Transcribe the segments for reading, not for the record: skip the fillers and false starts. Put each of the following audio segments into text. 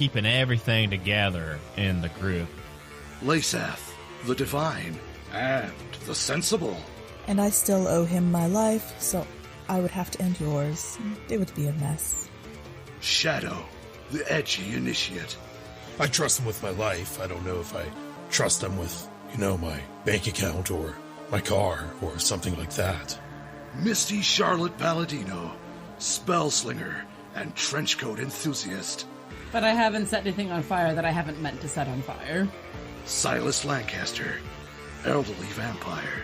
keeping everything together in the group. Lasath, the divine, and the sensible. And I still owe him my life, so I would have to end yours. It would be a mess. Shadow, the edgy initiate. I trust him with my life. I don't know if I trust him with, my bank account or my car or something like that. Misty Charlotte Palladino, spellslinger and trenchcoat enthusiast. But I haven't set anything on fire that I haven't meant to set on fire. Silas Lancaster, elderly vampire.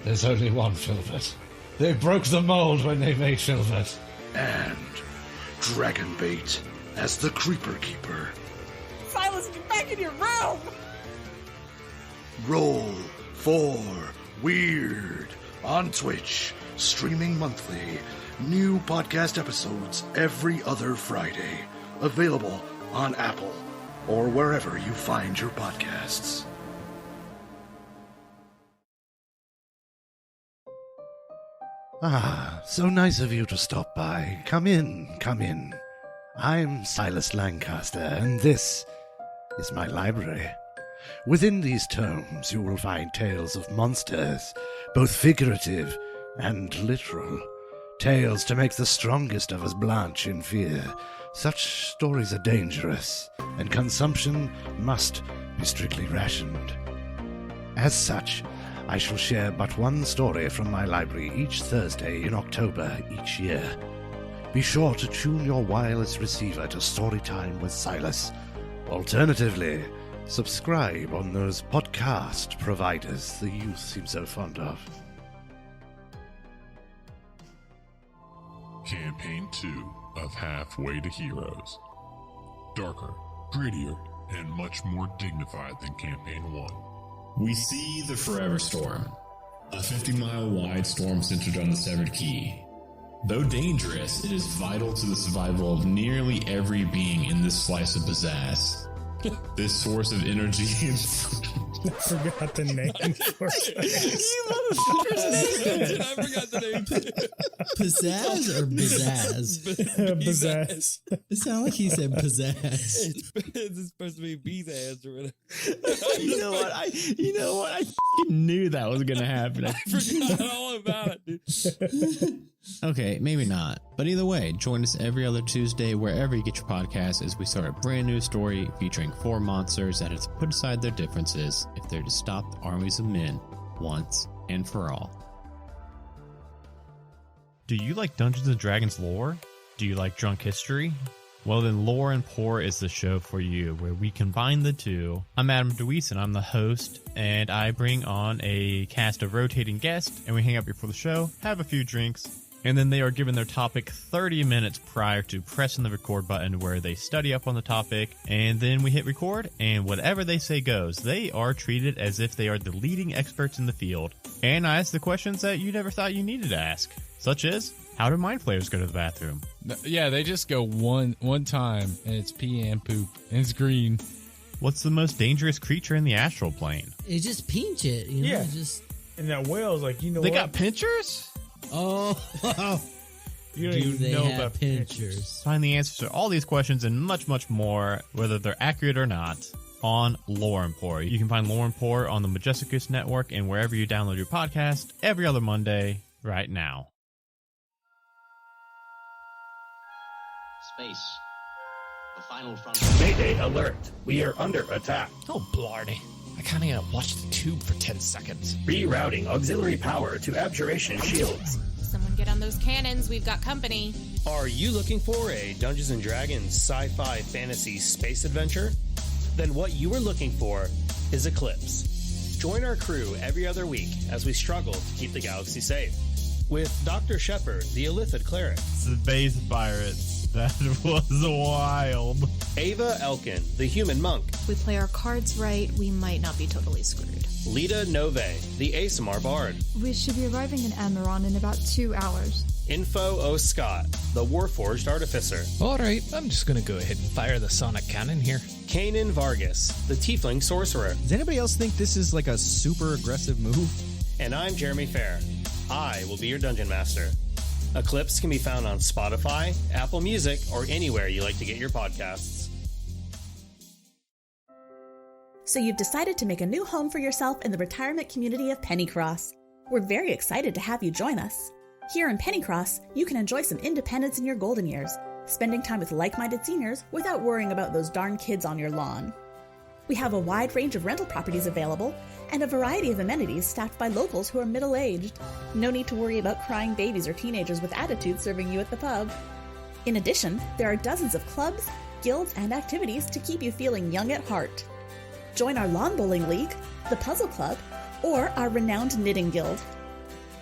There's only one Filbert. They broke the mold when they made Filbert. And Dragonbait as the Creeper Keeper. Silas, get back in your room! Roll for Weird on Twitch, streaming monthly. New podcast episodes every other Friday. Available on Apple or wherever you find your podcasts. Ah, so nice of you to stop by. Come in, come in. I'm Silas Lancaster, and this is my library. Within these tomes you will find tales of monsters, both figurative and literal. Tales to make the strongest of us blanch in fear. Such stories are dangerous, and consumption must be strictly rationed. As such, I shall share but one story from my library each Thursday in October each year. Be sure to tune your wireless receiver to Storytime with Silas. Alternatively, subscribe on those podcast providers the youth seem so fond of. Campaign 2 of Halfway to Heroes. Darker, grittier, and much more dignified than Campaign 1. We see the Forever Storm, a 50-mile wide storm centered on the Severed Key. Though dangerous, it is vital to the survival of nearly every being in this slice of pizzazz. This source of energy is... I forgot the name for it. I forgot the name. Pizzazz or pizzazz? Pizzazz. It sounded like he said pizzazz. It's supposed to be pizzazz or whatever. You know what? I knew that was going to happen. I forgot all about it, dude. Okay, maybe not. But either way, join us every other Tuesday wherever you get your podcast as we start a brand new story featuring 4 monsters that have to put aside their differences if they're to stop the armies of men once and for all. Do you like Dungeons & Dragons lore? Do you like drunk history? Well then, Lore and Pour is the show for you, where we combine the two. I'm Adam DeWeese, and I'm the host, and I bring on a cast of rotating guests, and we hang out before the show, have a few drinks, and then they are given their topic 30 minutes prior to pressing the record button, where they study up on the topic, and then we hit record, and whatever they say goes. They are treated as if they are the leading experts in the field, and I ask the questions that you never thought you needed to ask, such as, how do mind flayers go to the bathroom? Yeah, they just go one time, and it's pee and poop, and it's green. What's the most dangerous creature in the astral plane? It just pinch it, you know? Yeah. It just... And that whale's like, you know They what? got pinchers? Oh, You don't even know about pinchers. Find the answers to all these questions and much, much more, whether they're accurate or not, on Lore and Pour. You can find Lore and Pour on the Majesticus Network and wherever you download your podcast every other Monday right now. Space. The final frontier. Mayday alert. We are under attack. Oh, blarney. I kinda gotta watch the tube for 10 seconds. Rerouting auxiliary power to abjuration shields. Someone get on those cannons. We've got company. Are you looking for a Dungeons & Dragons sci-fi fantasy space adventure? Then what you are looking for is Eclipse. Join our crew every other week as we struggle to keep the galaxy safe. With Dr. Shepard, the Illithid cleric. Space pirates. That was wild. Ava Elkin, the human monk. If we play our cards right, we might not be totally screwed. Lita Nove, the ASMR bard. We should be arriving in Amaron in about 2 hours. Info O. Scott, the Warforged artificer. Alright, I'm just gonna go ahead and fire the sonic cannon here. Kanan Vargas, the tiefling sorcerer. Does anybody else think this is like a super aggressive move? And I'm Jeremy Fair. I will be your dungeon master. Eclipse can be found on Spotify, Apple Music, or anywhere you like to get your podcasts. So you've decided to make a new home for yourself in the retirement community of Pennycross. We're very excited to have you join us. Here in Pennycross, you can enjoy some independence in your golden years, spending time with like-minded seniors without worrying about those darn kids on your lawn. We have a wide range of rental properties available and a variety of amenities staffed by locals who are middle-aged. No need to worry about crying babies or teenagers with attitudes serving you at the pub. In addition, there are dozens of clubs, guilds, and activities to keep you feeling young at heart. Join our lawn bowling league, the puzzle club, or our renowned knitting guild.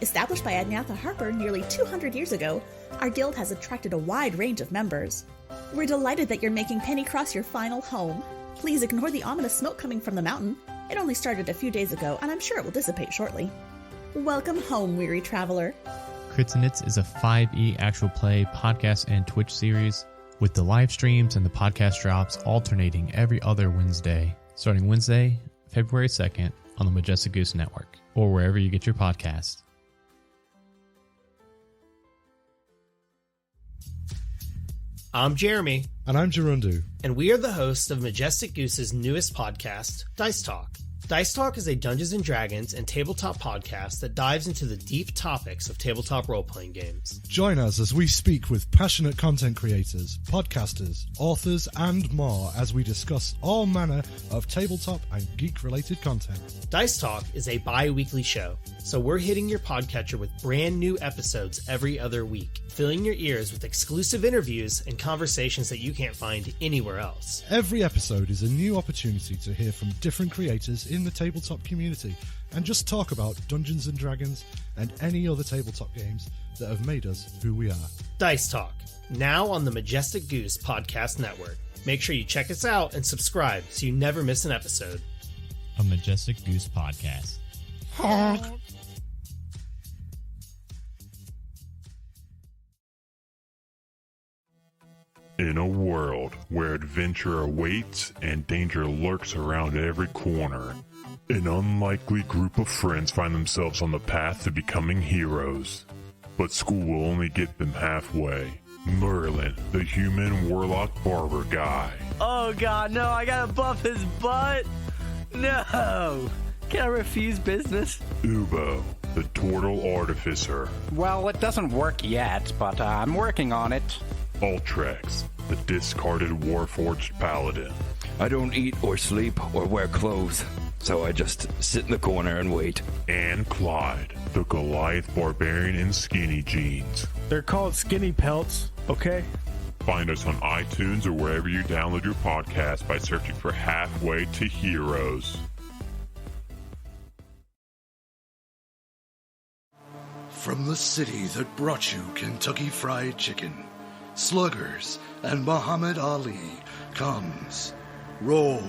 Established by Agnatha Harper nearly 200 years ago, our guild has attracted a wide range of members. We're delighted that you're making Pennycross your final home. Please ignore the ominous smoke coming from the mountain. It only started a few days ago, and I'm sure it will dissipate shortly. Welcome home, weary traveler. Crits and Knits is a 5e actual play podcast and Twitch series, with the live streams and the podcast drops alternating every other Wednesday, starting Wednesday, February 2nd on the Majestic Goose Network, or wherever you get your podcasts. I'm Jeremy. And I'm Gerundu. And we are the hosts of Majestic Goose's newest podcast, Dice Talk. Dice Talk is a Dungeons & Dragons and tabletop podcast that dives into the deep topics of tabletop role-playing games. Join us as we speak with passionate content creators, podcasters, authors, and more as we discuss all manner of tabletop and geek-related content. Dice Talk is a bi-weekly show, so we're hitting your podcatcher with brand new episodes every other week, filling your ears with exclusive interviews and conversations that you can't find anywhere else. Every episode is a new opportunity to hear from different creators in the tabletop community and just talk about Dungeons & Dragons and any other tabletop games that have made us who we are. Dice Talk, now on the Majestic Goose Podcast Network. Make sure you check us out and subscribe so you never miss an episode. A Majestic Goose Podcast. In a world where adventure awaits and danger lurks around every corner, an unlikely group of friends find themselves on the path to becoming heroes. But school will only get them halfway. Merlin, the human warlock barber guy. Oh god, no, I gotta buff his butt! No! Can I refuse business? Ubo, the turtle artificer. Well, it doesn't work yet, but I'm working on it. Ultrex, the discarded warforged paladin. I don't eat or sleep or wear clothes, so I just sit in the corner and wait. And Clyde, the Goliath barbarian in skinny jeans. They're called skinny pelts, okay? Find us on iTunes or wherever you download your podcast by searching for Halfway to Heroes. From the city that brought you Kentucky Fried Chicken, Sluggers, and Muhammad Ali comes Roll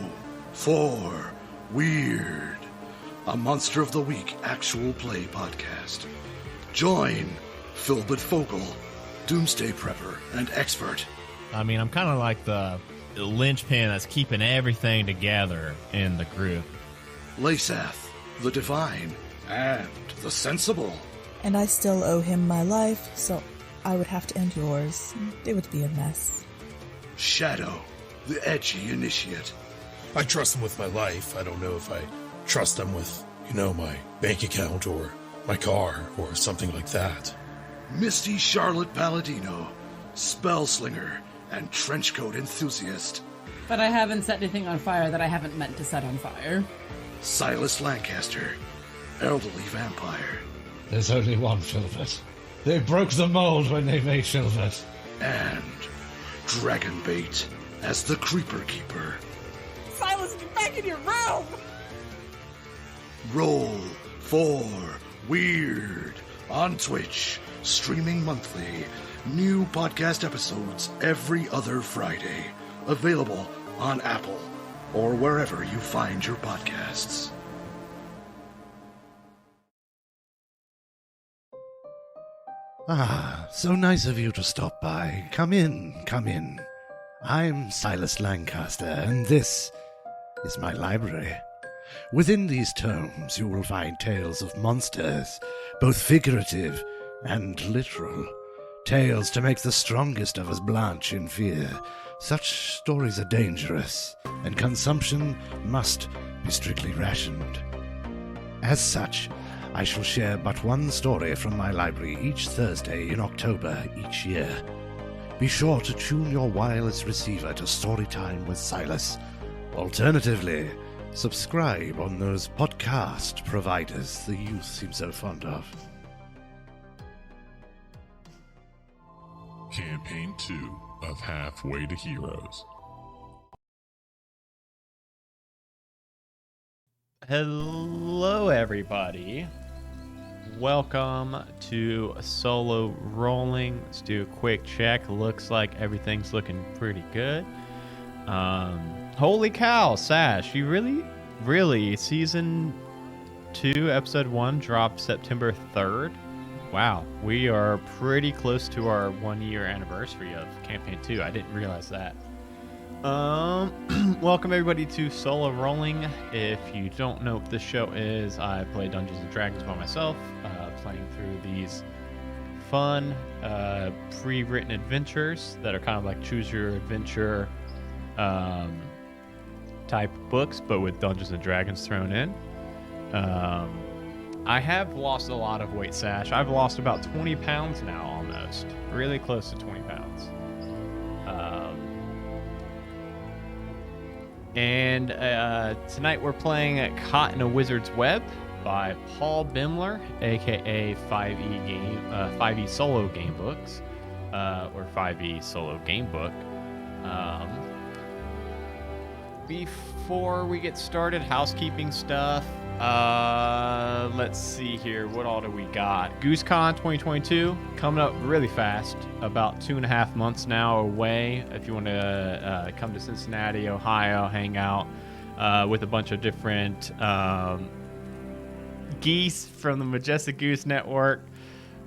for Weird, a Monster of the Week actual play podcast. Join Philbert Fogel, Doomsday Prepper and Expert. I mean, I'm kind of like the linchpin that's keeping everything together in the group. Lasath, the Divine, and the Sensible. And I still owe him my life, so I would have to end yours. It would be a mess. Shadow, the Edgy Initiate. I trust him with my life. I don't know if I trust him with, my bank account or my car or something like that. Misty Charlotte Palladino, Spellslinger, and Trenchcoat Enthusiast. But I haven't set anything on fire that I haven't meant to set on fire. Silas Lancaster, Elderly Vampire. There's only one Philbert. They broke the mold when they made Philbert. And Dragonbait as the Creeper Keeper. Silas, get back in your room! Roll for Weird on Twitch, streaming monthly. New podcast episodes every other Friday. Available on Apple or wherever you find your podcasts. Ah, so nice of you to stop by. Come in, come in. I'm Silas Lancaster, and this is my library. Within these tomes you will find tales of monsters, both figurative and literal. Tales to make the strongest of us blanch in fear. Such stories are dangerous, and consumption must be strictly rationed. As such, I shall share but one story from my library each Thursday in October each year. Be sure to tune your wireless receiver to Storytime with Silas. Alternatively, subscribe on those podcast providers the youth seem so fond of. Campaign 2 of Halfway to Heroes. Hello, everybody. Welcome to Solo Rolling. Let's do a quick check. Looks like everything's looking pretty good. Holy cow, Sash, you really, Season 2, Episode 1 dropped September 3rd. Wow, we are pretty close to our 1-year anniversary of Campaign 2. I didn't realize that. Welcome everybody to Solo Rolling. If you don't know what this show is, I play Dungeons & Dragons by myself, playing through these fun, pre-written adventures that are kind of like choose your adventure type books, but with Dungeons & Dragons thrown in. I have lost a lot of weight, Sash. I've lost about 20 pounds now, almost. Really close to 20 pounds. And tonight we're playing Caught in a Wizard's Web by Paul Bimler, aka 5e Solo Game Books, or 5e Solo Game Book. Before we get started, housekeeping stuff. Let's see here. What all do we got? GooseCon 2022 coming up really fast. About 2.5 months now away. If you want to come to Cincinnati, Ohio, hang out with a bunch of different geese from the Majestic Goose Network,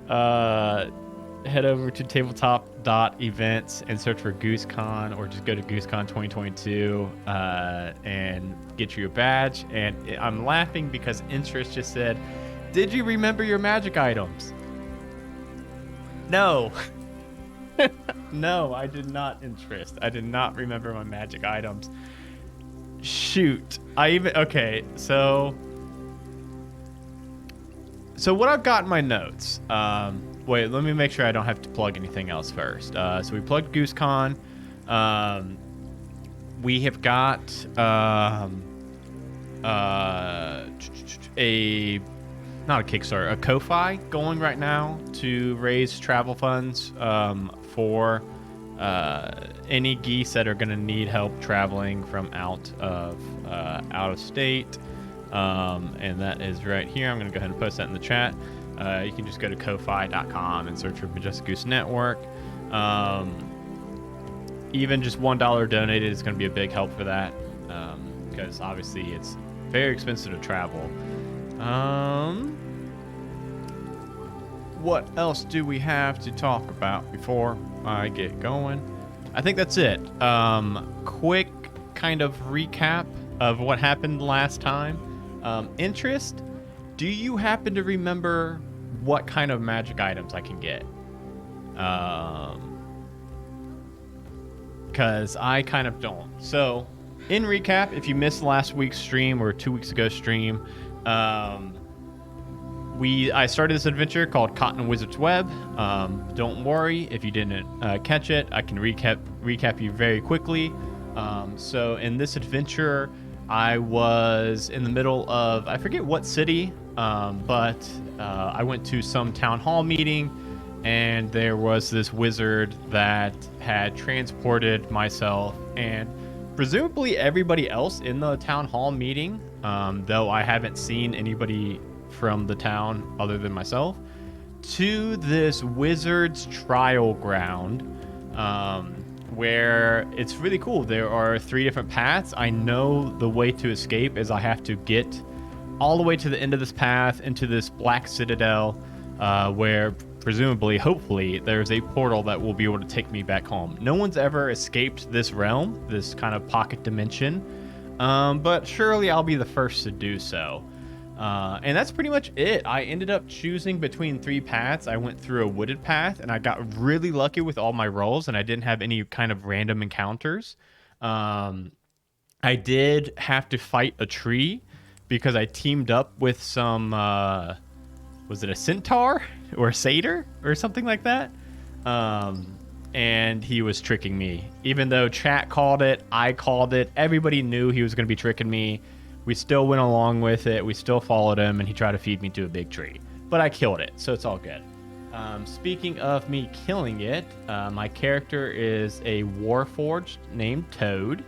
head over to tabletop.events and search for GooseCon, or just go to GooseCon 2022 and get you a badge. And I'm laughing because Interest just said, "Did you remember your magic items?" No. No, I did not, Interest. I did not remember my magic items. Shoot. Okay, so what I've got in my notes, wait, let me make sure I don't have to plug anything else first. So we plugged GooseCon. We have got not a Kickstarter, a Ko-Fi going right now to raise travel funds for any geese that are going to need help traveling from out of state. And that is right here. I'm going to go ahead and post that in the chat. You can just go to ko-fi.com and search for Majestic Goose Network. Even just $1 donated is going to be a big help for that, because obviously it's very expensive to travel. What else do we have to talk about before I get going? I think that's it. Quick kind of recap of what happened last time. Interest, do you happen to remember what kind of magic items I can get? Because I kind of don't. So, in recap, if you missed last week's stream or 2 weeks ago stream, I started this adventure called Caught in a Wizard's Web. Don't worry if you didn't catch it. I can recap you very quickly. So in this adventure, I was in the middle of, I forget what city, but I went to some town hall meeting, and there was this wizard that had transported myself and presumably everybody else in the town hall meeting, though I haven't seen anybody from the town other than myself, to this wizard's trial ground, where it's really cool. There are 3 different paths. I know the way to escape is I have to get all the way to the end of this path into this black citadel, where presumably, hopefully, there's a portal that will be able to take me back home. No one's ever escaped this realm, this kind of pocket dimension, but surely I'll be the first to do so. And that's pretty much it. I ended up choosing between 3 paths. I went through a wooded path, and I got really lucky with all my rolls, and I didn't have any kind of random encounters. I did have to fight a tree because I teamed up with some, was it a centaur or a satyr or something like that? And he was tricking me. Even though chat called it, I called it, everybody knew he was going to be tricking me. We still went along with it. We still followed him, and he tried to feed me to a big tree. But I killed it, so it's all good. Speaking of me killing it, my character is a Warforged named Toad.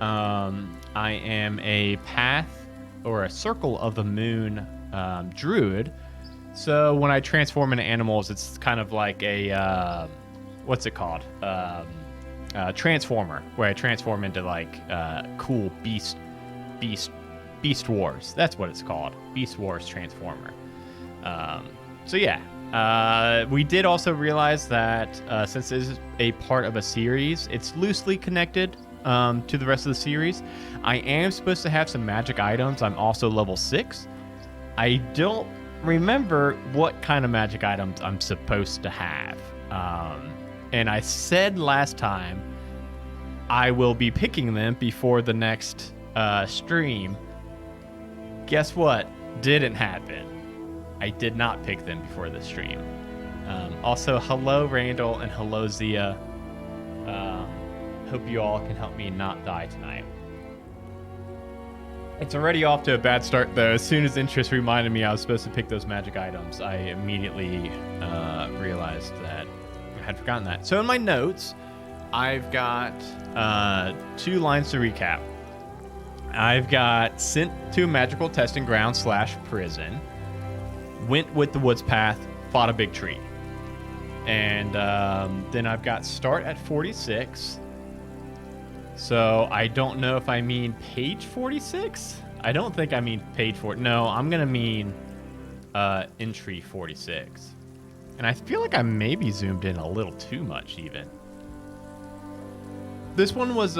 I am a Path or a Circle of the Moon druid. So when I transform into animals, it's kind of like a what's it called? Transformer, where I transform into like cool Beast Wars. That's what it's called. Beast Wars Transformer. So yeah, we did also realize that since this is a part of a series, it's loosely connected to the rest of the series. I am supposed to have some magic items. I'm also level 6. I don't remember what kind of magic items I'm supposed to have. And I said last time I will be picking them before the next stream. Guess what? Didn't happen. I did not pick them before the stream. Also, hello Randall and hello Zia. Hope you all can help me not die tonight. It's already off to a bad start though. As soon as Interest reminded me I was supposed to pick those magic items, I immediately realized that I had forgotten that. So in my notes, I've got 2 lines to recap. I've got sent to a magical testing ground / prison, went with the woods path, fought a big tree. And then I've got start at 46. So I don't know if I mean page 46. I don't think I mean page 4. No, I'm going to mean entry 46. And I feel like I maybe zoomed in a little too much even. This one was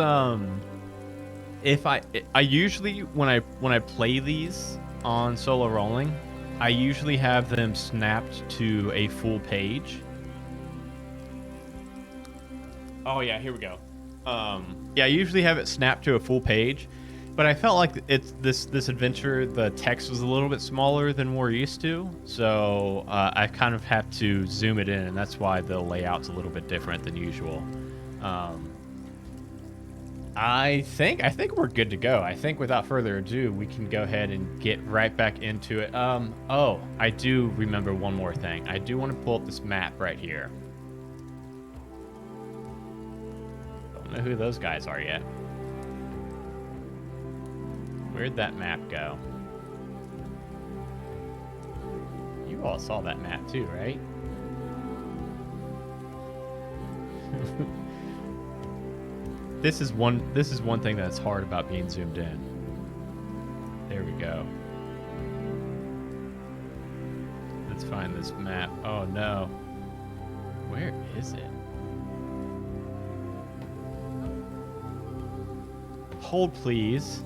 if I usually when I play these on solo rolling, I usually have them snapped to a full page. Oh yeah, here we go. Yeah, I usually have it snapped to a full page, but I felt like it's this adventure, the text was a little bit smaller than we're used to, so I kind of have to zoom it in, and that's why the layout's a little bit different than usual. I think we're good to go. I think without further ado, we can go ahead and get right back into it. Oh, I do remember one more thing. I do want to pull up this map right here. Don't know who those guys are yet. Where'd that map go? You all saw that map too, right? This is one thing that's hard about being zoomed in. There we go. Let's find this map. Oh no. Where is it? Hold please.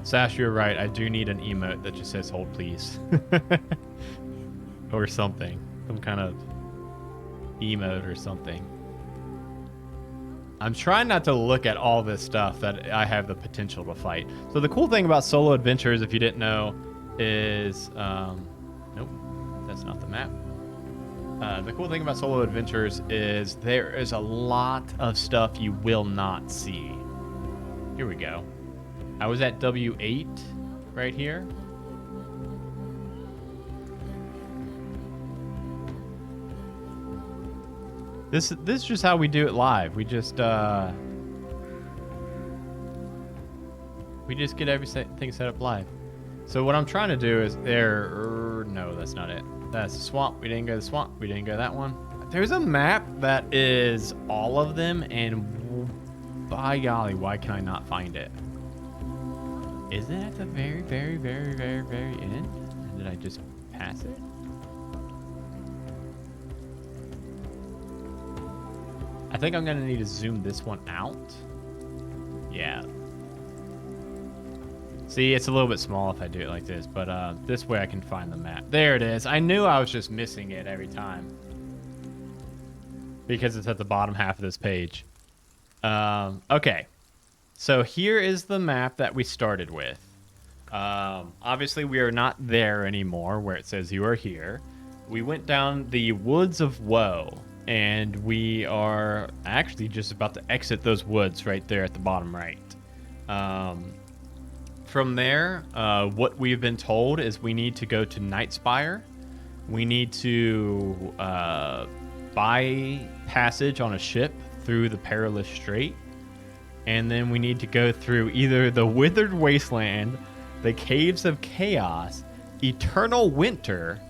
Sash, you're right. I do need an emote that just says hold please. Or something. Some kind of emote or something. I'm trying not to look at all this stuff that I have the potential to fight. So the cool thing about solo adventures, if you didn't know, is nope, that's not the map. The cool thing about solo adventures is there is a lot of stuff you will not see. Here we go. I was at W8 right here. This is just how we do it live. We just get everything set up live. So what I'm trying to do is no, that's not it. That's the swamp. We didn't go to the swamp. We didn't go that one. There's a map that is all of them, and by golly, why can I not find it? Is it at the very, very, very, very, very end? Did I just pass it? I think I'm going to need to zoom this one out. Yeah. See, it's a little bit small if I do it like this, but this way I can find the map. There it is. I knew I was just missing it every time. Because it's at the bottom half of this page. Okay. So here is the map that we started with. Obviously, we are not there anymore where it says you are here. We went down the Woods of Woe, and we are actually just about to exit those woods right there at the bottom right. From there, what we've been told is we need to go to Nightspire. We need to buy passage on a ship through the Perilous Strait. And then we need to go through either the Withered Wasteland, the Caves of Chaos, Eternal Winter,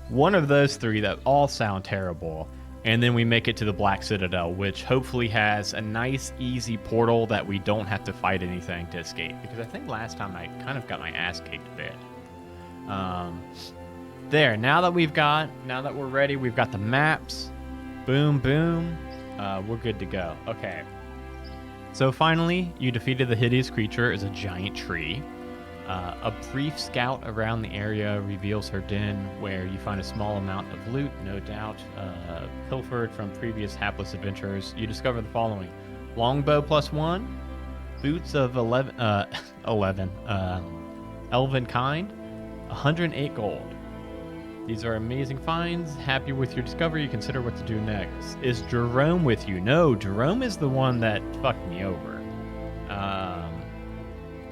one of those three that all sound terrible. And then we make it to the Black Citadel, which hopefully has a nice, easy portal that we don't have to fight anything to escape. Because I think last time I kind of got my ass kicked a bit. There, now that we're ready, we've got the maps. Boom, boom. We're good to go. Okay. So finally, you defeated the hideous creature as a giant tree. A brief scout around the area reveals her den, where you find a small amount of loot, no doubt, pilfered from previous hapless adventurers. You discover the following: longbow +1, boots of 11 elven kind, 108 gold. These are amazing finds. Happy with your discovery, you consider what to do next. Is Jerome with you? No, Jerome is the one that fucked me over.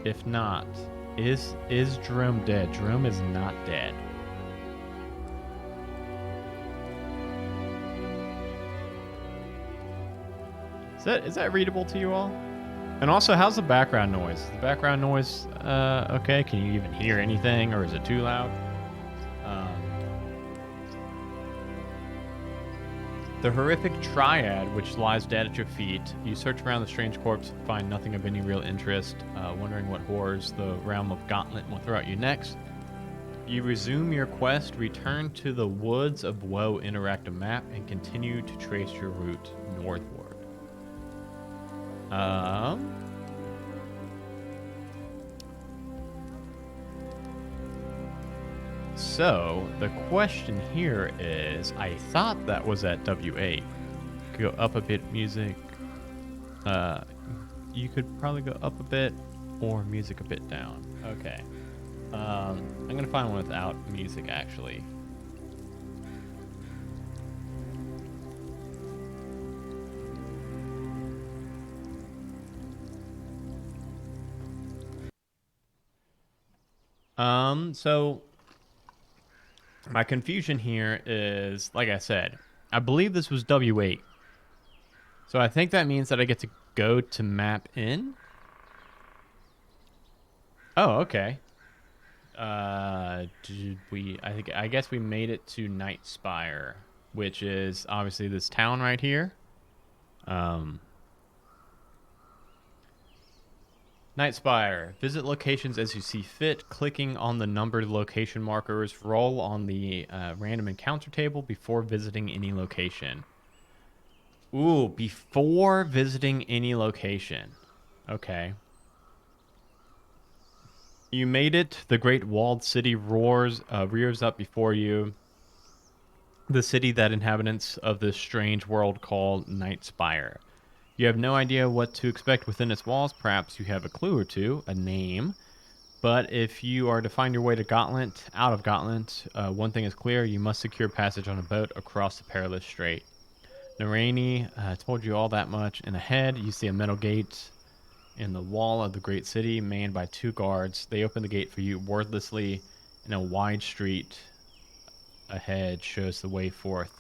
If not, is Jerome dead? Jerome is not dead. Is that readable to you all? And also, how's the background noise? Is the background noise okay? Can you even hear anything, or is it too loud? The horrific triad, which lies dead at your feet. You search around the strange corpse, find nothing of any real interest, wondering what horrors the realm of Gauntlet will throw at you next. You resume your quest, return to the Woods of Woe interactive map, and continue to trace your route northward. So, the question here is, I thought that was at W8. Go up a bit, music. You could probably go up a bit, or music a bit down. Okay. I'm gonna find one without music, actually. So my confusion here is, like I said, I believe this was W8. So I think that means that I get to go to map in. Oh, okay. I guess we made it to Nightspire, which is obviously this town right here. Nightspire. Visit locations as you see fit, clicking on the numbered location markers. Roll on the random encounter table before visiting any location. Ooh, before visiting any location. Okay. You made it. The great walled city rears up before you. The city that inhabitants of this strange world called Nightspire. You have no idea what to expect within its walls. Perhaps you have a clue or two, a name. But if you are to find your way to Gauntlet, out of Gauntlet, one thing is clear: you must secure passage on a boat across the Perilous Strait. Narani told you all that much. And ahead, you see a metal gate in the wall of the great city, manned by 2 guards. They open the gate for you wordlessly, and a wide street ahead shows the way forth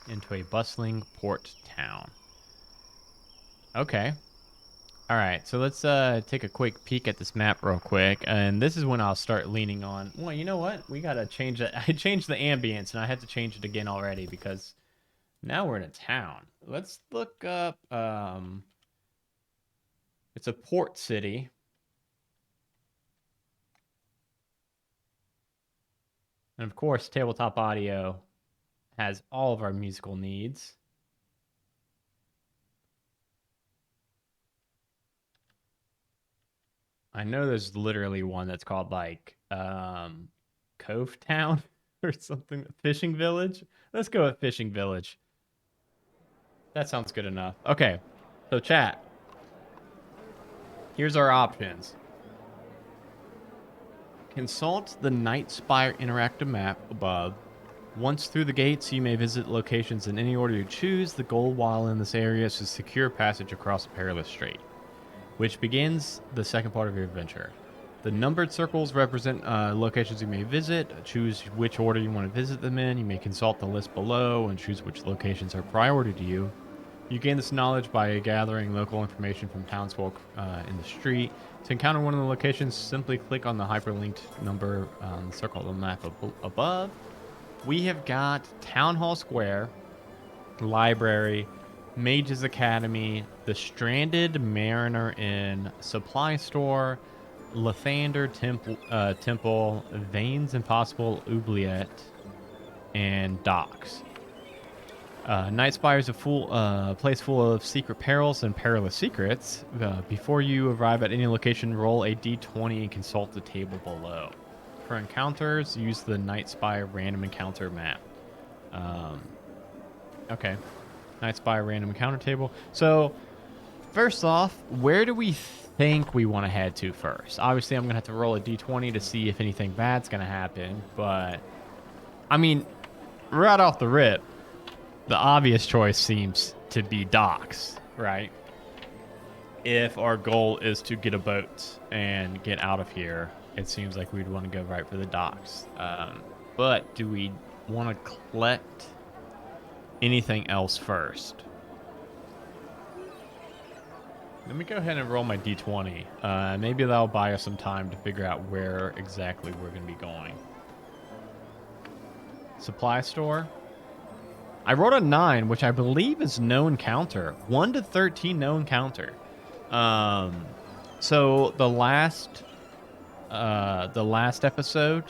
into a bustling port town. Okay. All right, so let's take a quick peek at this map real quick, and this is when I'll start leaning on. Well, you know what? We gotta change it. I changed the ambience, and I had to change it again already because now we're in a town. Let's look up. It's a port city. And of course, Tabletop Audio has all of our musical needs. I know there's literally one that's called like Cove Town or something. Fishing Village. Let's go with Fishing Village. That sounds good enough. Okay, so chat. Here's our options. Consult the Night Spire interactive map above. Once through the gates, you may visit locations in any order you choose. The goal while in this area is to secure passage across a perilous strait, which begins the second part of your adventure. The numbered circles represent locations you may visit. Choose which order you want to visit them in. You may consult the list below and choose which locations are priority to you. You gain this knowledge by gathering local information from townsfolk in the street. To encounter one of the locations, simply click on the hyperlinked number circle on the map above. We have got Town Hall Square, Library, Mage's Academy, the Stranded Mariner Inn, Supply Store, Lathander Temple, Vane's Impossible Oubliette, and Docks. Night Spire is a place full of secret perils and perilous secrets. Before you arrive at any location, roll a d20 and consult the table below. For encounters, use the Night Spire random encounter map. Okay. Night Spire random encounter table. So, first off, where do we think we want to head to first? Obviously, I'm going to have to roll a d20 to see if anything bad's going to happen. But, I mean, right off the rip, the obvious choice seems to be Docks, right? If our goal is to get a boat and get out of here, it seems like we'd want to go right for the Docks. But do we want to collect anything else first? Let me go ahead and roll my d20. Maybe that'll buy us some time to figure out where exactly we're going to be going. Supply store. I rolled a 9, which I believe is no encounter. 1 to 13 no encounter. So the last episode,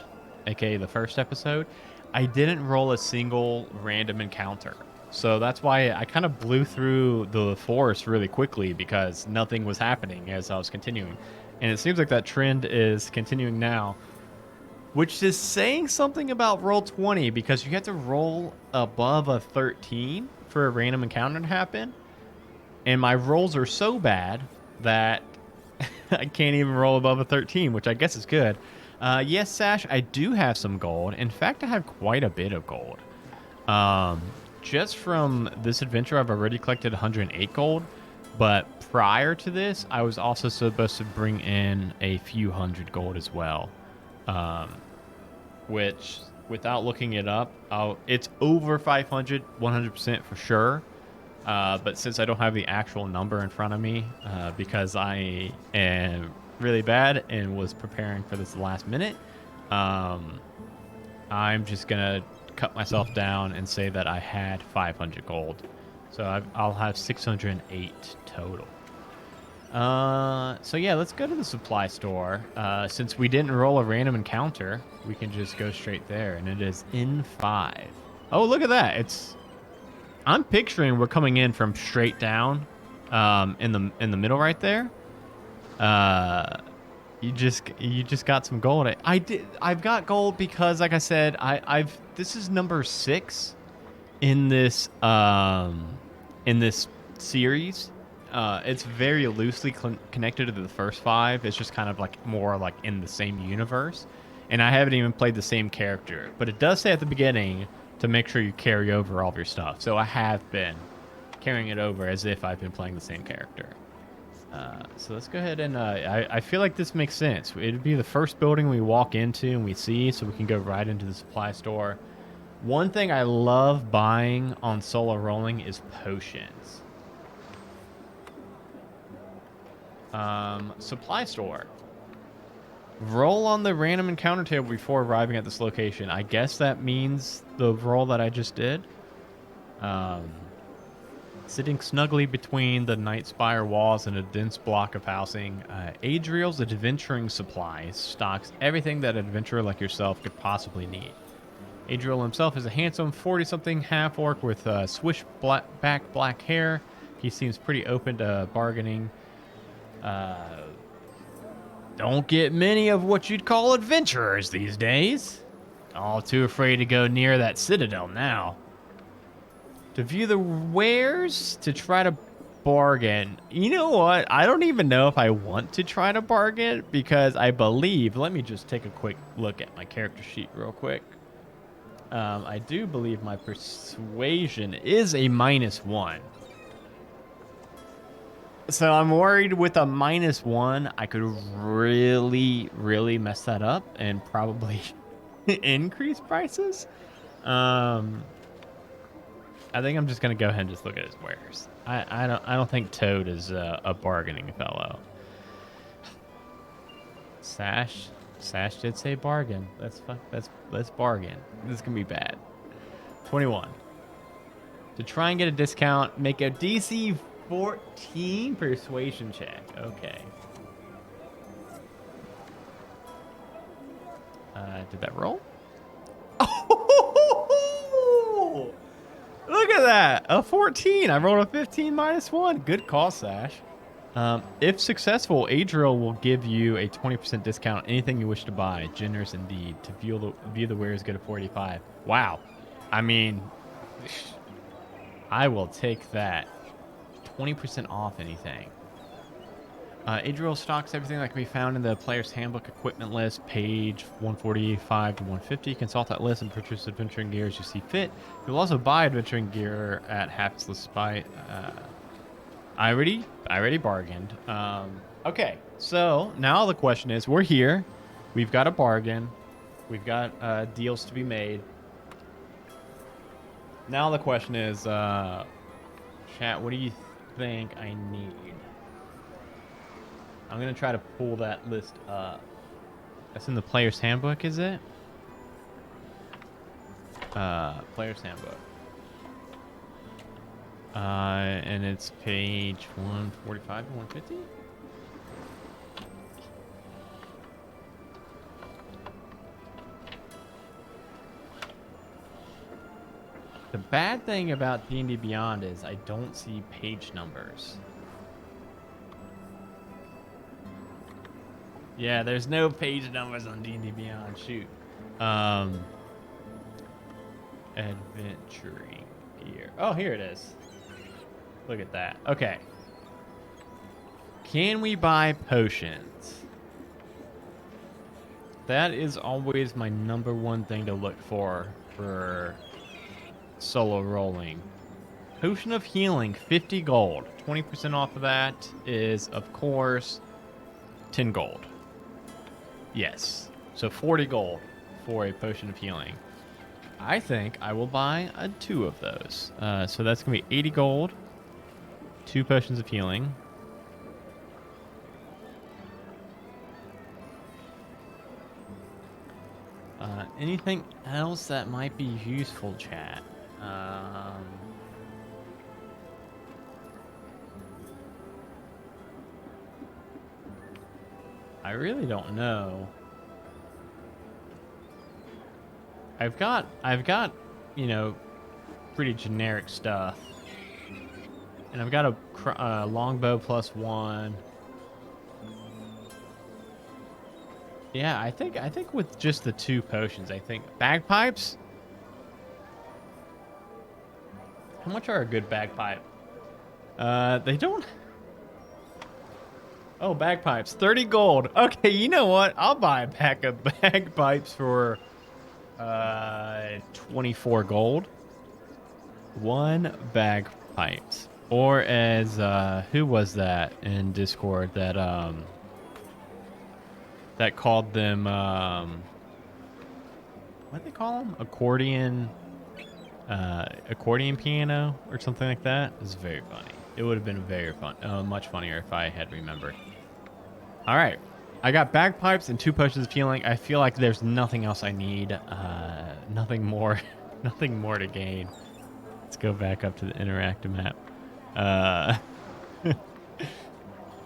aka the first episode, I didn't roll a single random encounter. So that's why I kind of blew through the forest really quickly, because nothing was happening as I was continuing. And it seems like that trend is continuing now, which is saying something about Roll20, because you have to roll above a 13 for a random encounter to happen. And my rolls are so bad that I can't even roll above a 13, which I guess is good. Yes, Sash, I do have some gold. In fact, I have quite a bit of gold. Just from this adventure, I've already collected 108 gold. But prior to this, I was also supposed to bring in a few hundred gold as well. Which, without looking it up, it's over 500, 100% for sure. But since I don't have the actual number in front of me, because I am really bad and was preparing for this last minute, I'm just going to cut myself down and say that I had 500 gold. So I'll have 608 total. So yeah, let's go to the supply store. Since we didn't roll a random encounter, we can just go straight there, and it is in 5. Oh, look at that. I'm picturing we're coming in from straight down, in the middle right there. You just got some gold. I've got gold because, like I said, this is number 6 in this series. It's very loosely connected to the first 5. It's just kind of like more like in the same universe. And I haven't even played the same character. But it does say at the beginning to make sure you carry over all of your stuff. So I have been carrying it over as if I've been playing the same character. So let's go ahead and... I feel like this makes sense. It would be the first building we walk into and we see, so we can go right into the supply store. One thing I love buying on solo rolling is potions. Supply store. Roll on the random encounter table before arriving at this location. I guess that means the roll that I just did. Sitting snugly between the Night Spire walls and a dense block of housing, Adriel's Adventuring Supplies stocks everything that an adventurer like yourself could possibly need. Adriel himself is a handsome 40-something half-orc with swish-back black hair. He seems pretty open to bargaining. Don't get many of what you'd call adventurers these days. All too afraid to go near that citadel now. To view the wares, to try to bargain. You know what? I don't even know if I want to try to bargain because I believe, let me just take a quick look at my character sheet real quick. I do believe my persuasion is a -1. So I'm worried with a -1, I could really, really mess that up and probably increase prices. I think I'm just gonna go ahead and just look at his wares. I don't think Toad is a bargaining fellow. Sash did say bargain. Let's bargain. This is gonna be bad. 21. To try and get a discount, make a DC 14 persuasion check. Okay. Did that roll? Oh! Look at that! A 14. I rolled a 15 -1. Good call, Sash. If successful, Adriel will give you a 20% discount on anything you wish to buy. Generous indeed. To view the wares, go to 485. Wow. I mean, I will take that. 20% off anything. Adriel stocks everything that can be found in the player's handbook equipment list, page 145 to 150. Consult that list and purchase adventuring gear as you see fit. You'll also buy adventuring gear at half its list by. I already bargained. Okay, so now the question is, we're here. We've got a bargain. We've got deals to be made. Now the question is, chat, what do you think I need? I'm going to try to pull that list up. That's in the player's handbook, is it? Player's handbook. And it's page 145 to 150? The bad thing about D&D Beyond is I don't see page numbers. Yeah, there's no page numbers on D&D Beyond. Shoot. Adventuring gear. Oh, here it is. Look at that. Okay. Can we buy potions? That is always my #1 thing to look for solo rolling. Potion of healing, 50 gold. 20% off of that is, of course, 10 gold. Yes. So 40 gold for a potion of healing. I think I will buy 2 of those. So that's going to be 80 gold. 2 potions of healing. Anything else that might be useful, chat? I really don't know. I've got, you know, pretty generic stuff. And I've got a longbow +1. Yeah, I think with just the 2 potions, I think bagpipes. How much are a good bagpipe? They don't. Oh, bagpipes, 30 gold. Okay, you know what? I'll buy a pack of bagpipes for 24 gold. 1 bagpipes. Or as who was that in Discord that that called them what they call them? Accordion piano or something like that. It's very funny. It would have been very fun, much funnier if I had remembered. All right, I got bagpipes and 2 potions of healing. I feel like there's nothing else I need. Nothing more, nothing more to gain. Let's go back up to the interactive map.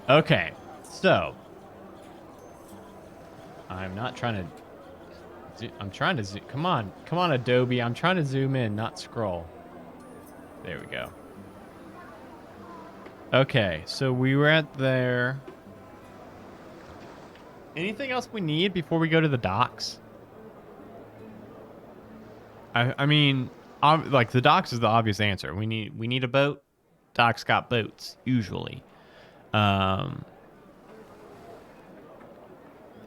Okay, so I'm not trying to. I'm trying to zoom. Come on, Adobe. I'm trying to zoom in, not scroll. There we go. Okay, so we were at there. Anything else we need before we go to the docks? I mean, like the docks is the obvious answer. We need a boat. docks got boats, usually.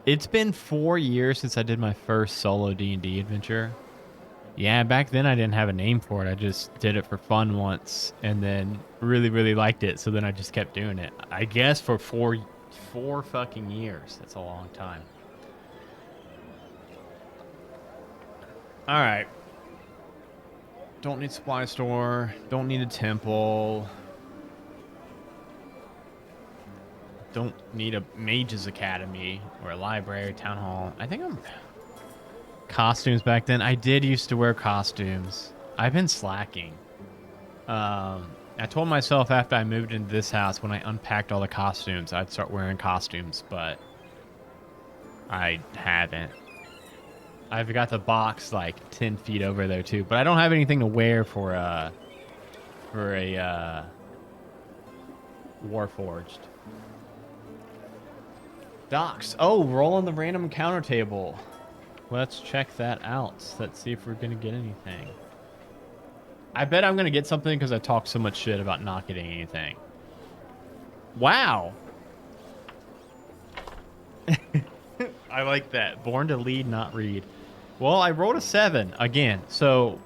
It's been 4 years since I did my first solo D&D adventure. Yeah, back then I didn't have a name for it. I just did it for fun once and then really, really liked it. So then I just kept doing it. I guess for four fucking years. That's a long time. All right. Don't need supply store. Don't need a temple. Don't need a mage's academy or a library, town hall. I think I'm... Costumes back then. I did used to wear costumes. I've been slacking. I told myself after I moved into this house, when I unpacked all the costumes, I'd start wearing costumes, but I haven't. I've got the box like 10 feet over there too, but I don't have anything to wear for a Warforged. Docks. Oh, roll on the random encounter table. Let's check that out. Let's see if we're going to get anything. I bet I'm going to get something because I talk so much shit about not getting anything. Wow. I like that. Born to lead, not read. Well, I rolled a 7 again. So,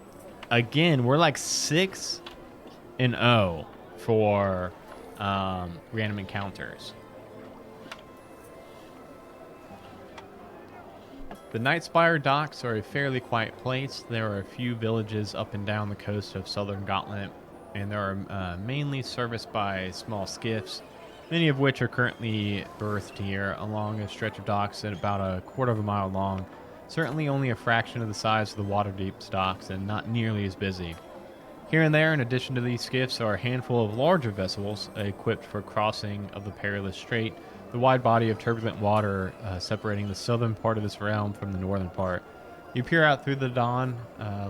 again, we're like 6-0 for random encounters. The Nightspire docks are a fairly quiet place. There are a few villages up and down the coast of southern Gauntlet, and they are mainly serviced by small skiffs, many of which are currently berthed here along a stretch of docks at about a quarter of a mile long. Certainly only a fraction of the size of the Waterdeep's docks and not nearly as busy. Here and there, in addition to these skiffs, are a handful of larger vessels equipped for crossing of the perilous strait, the wide body of turbulent water separating the southern part of this realm from the northern part. You peer out through the dawn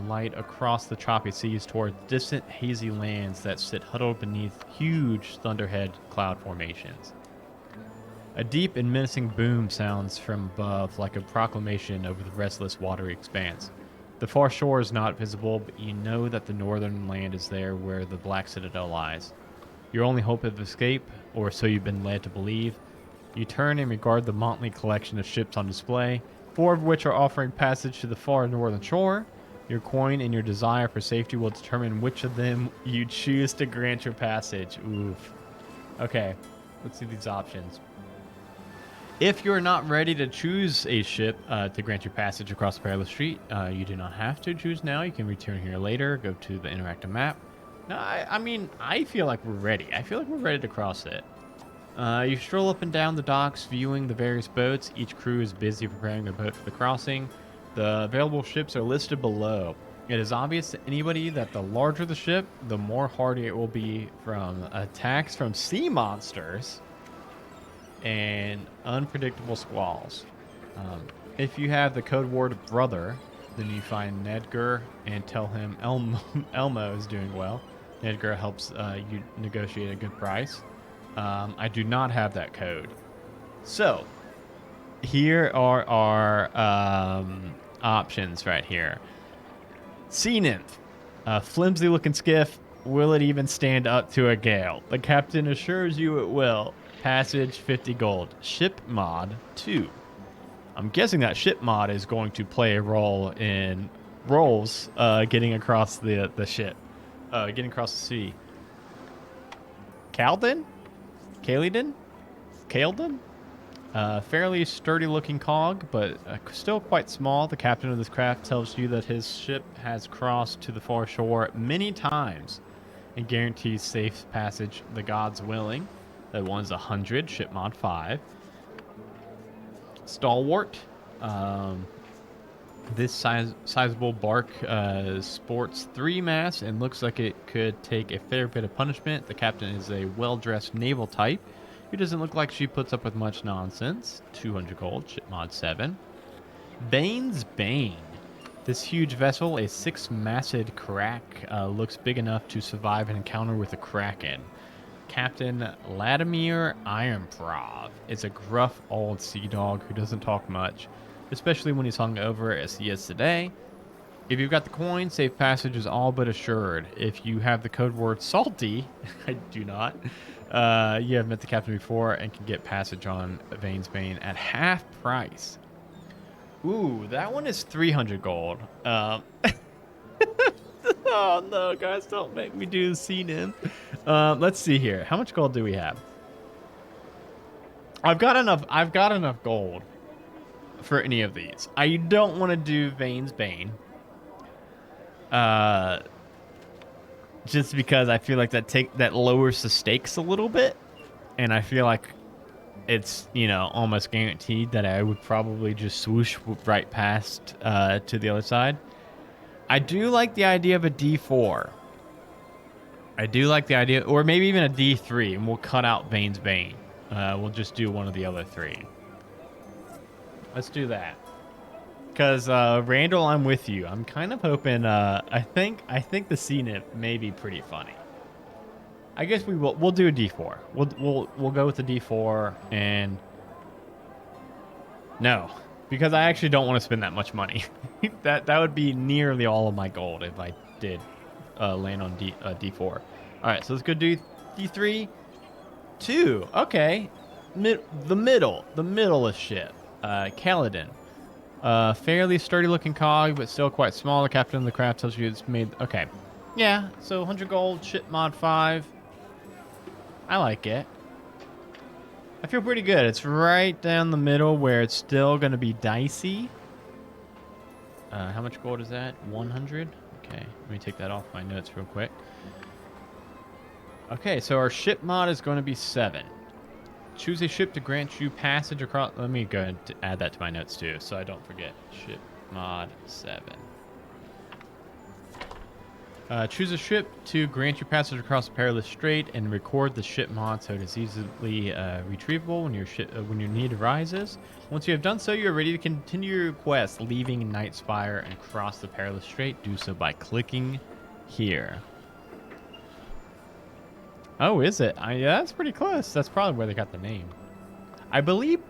light across the choppy seas toward distant hazy lands that sit huddled beneath huge thunderhead cloud formations. A deep and menacing boom sounds from above like a proclamation over the restless watery expanse. The far shore is not visible, but you know that the northern land is there where the Black Citadel lies. Your only hope of escape, or so you've been led to believe. You turn and regard the motley collection of ships on display, 4 of which are offering passage to the far northern shore. Your coin and your desire for safety will determine which of them you choose to grant your passage. Oof. Okay, let's see these options. If you're not ready to choose a ship to grant your passage across the perilous strait, you do not have to choose now. You can return here later, go to the interactive map. No, I mean, I feel like we're ready. I feel like we're ready to cross it. You stroll up and down the docks, viewing the various boats. Each crew is busy preparing their boat for the crossing. The available ships are listed below. It is obvious to anybody that the larger the ship, the more hardy it will be from attacks from sea monsters and unpredictable squalls. If you have the code word brother, then you find Nedgar and tell him Elmo is doing well. Nedgar helps you negotiate a good price. I do not have that code. So, here are our options right here. Sea Nymph. A flimsy-looking skiff. Will it even stand up to a gale? The captain assures you it will. Passage 50 gold. Ship mod 2. I'm guessing that ship mod is going to play a role in rolls getting across the ship. Getting across the sea. Caledon? Fairly sturdy-looking cog, but still quite small. The captain of this craft tells you that his ship has crossed to the far shore many times and guarantees safe passage, the gods willing. That one's 100, ship mod 5. Stalwart. This sizable bark sports 3 masts and looks like it could take a fair bit of punishment. The captain is a well-dressed naval type who doesn't look like she puts up with much nonsense. 200 gold, ship mod 7. Bane's Bane. This huge vessel, a 6-masted crack, looks big enough to survive an encounter with a kraken. Captain Vladimir Ironprov is a gruff old sea dog who doesn't talk much, especially when he's hungover as he is today. If you've got the coin, safe passage is all but assured. If you have the code word salty, I do not, you have met the captain before and can get passage on Vane's Bane at half price. Ooh, that one is 300 gold. Oh no, guys, don't make me do CNIM. Let's see here. How much gold do we have? I've got enough gold for any of these. I don't want to do Vane's Bane. Just because I feel like that lowers the stakes a little bit, and I feel like it's, you know, almost guaranteed that I would probably just swoosh right past to the other side. I do like the idea of a D4. I do like the idea, or maybe even a D3, and we'll cut out Vane's Bane. We'll just do one of the other three. Let's do that. Because Randall, I'm with you. I'm kind of hoping. I think the CNIP may be pretty funny. I guess we'll do a D4. We'll go with the D4 and no, because I actually don't want to spend that much money. that would be nearly all of my gold if I did land on D4. All right, so let's go do D3. 2. Okay, the middle of ship. Kaladin. Fairly sturdy looking cog, but still quite small. The captain of the craft tells you it's made. Okay, yeah. So 100 gold, ship mod 5. I like it. I feel pretty good. It's right down the middle where it's still going to be dicey. How much gold is that? 100? Okay, let me take that off my notes real quick. Okay, so our ship mod is going to be 7. Choose a ship to grant you passage across... Let me go ahead and add that to my notes too, so I don't forget. Ship mod 7. Choose a ship to grant you passage across a perilous strait and record the ship mod so it is easily retrievable when your need arises. Once you have done so, you are ready to continue your quest, leaving Nightspire and cross the perilous strait. Do so by clicking here. Oh, is it? Yeah, that's pretty close. That's probably where they got the name. I believe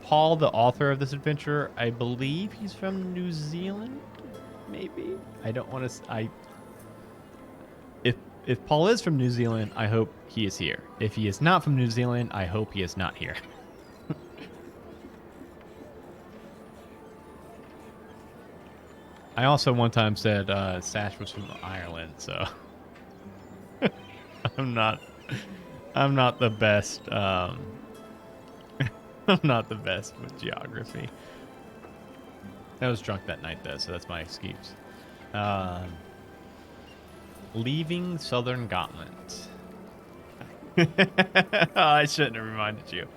Paul, the author of this adventure, I believe he's from New Zealand. Maybe. I don't want to. If Paul is from New Zealand, I hope he is here. If he is not from New Zealand, I hope he is not here. I also one time said Sash was from Ireland, so I'm not the best. I'm not the best with geography. I was drunk that night though, so that's my excuse. Leaving Southern Gauntlet. I shouldn't have reminded you.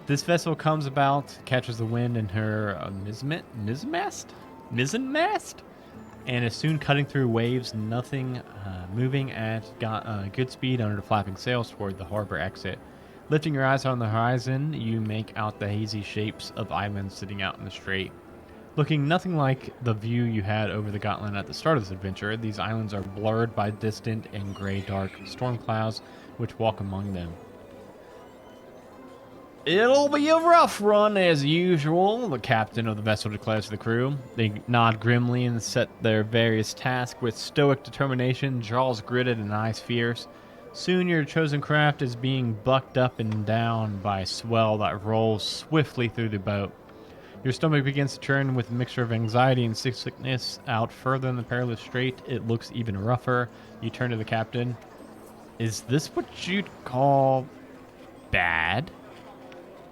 This vessel comes about, catches the wind in her mizzenmast, and is soon cutting through waves, nothing moving at good speed under the flapping sails toward the harbor exit. Lifting your eyes on the horizon, you make out the hazy shapes of islands sitting out in the strait. Looking nothing like the view you had over the Gauntlet at the start of this adventure, these islands are blurred by distant and gray-dark storm clouds which walk among them. It'll be a rough run as usual, the captain of the vessel declares to the crew. They nod grimly and set their various tasks with stoic determination, jaws gritted and eyes fierce. Soon your chosen craft is being bucked up and down by a swell that rolls swiftly through the boat. Your stomach begins to churn with a mixture of anxiety and sickness. Out further in the perilous strait, it looks even rougher. You turn to the captain. Is this what you'd call bad?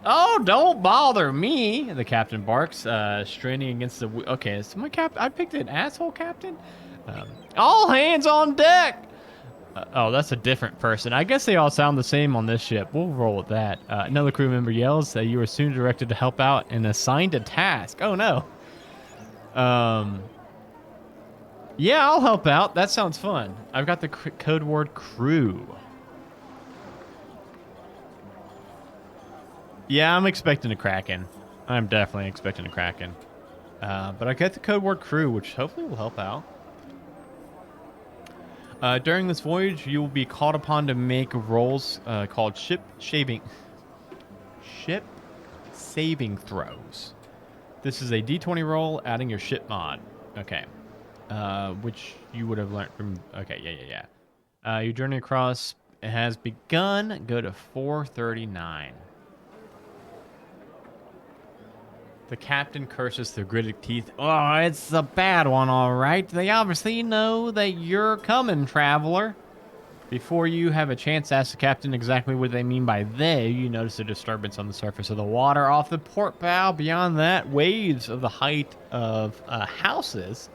Oh, don't bother me, the captain barks, straining against the... Okay, so my I picked an asshole captain? All hands on deck! Oh, that's a different person. I guess they all sound the same on this ship. We'll roll with that. Another crew member yells that you are soon directed to help out and assigned a task. Oh, no. Yeah, I'll help out. That sounds fun. I've got the code word crew. Yeah, I'm expecting a Kraken. I'm definitely expecting a Kraken. But I get the code word crew, which hopefully will help out. During this voyage, you will be called upon to make rolls called ship saving throws. This is a D20 roll, adding your ship mod. Okay. Which you would have learned from... Okay, yeah. Your journey across has begun. Go to 439. The captain curses through gritted teeth. Oh, it's a bad one, all right. They obviously know that you're coming, traveler. Before you have a chance to ask the captain exactly what they mean by they, you notice a disturbance on the surface of the water off the port bow. Beyond that, waves of the height of houses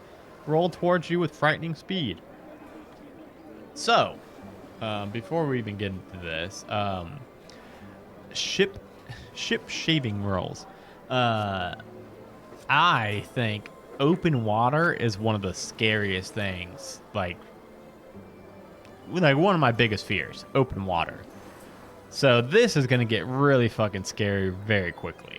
roll towards you with frightening speed. So, before we even get into this, ship shaving rolls. I think open water is one of the scariest things. Like one of my biggest fears, open water. So this is going to get really fucking scary very quickly.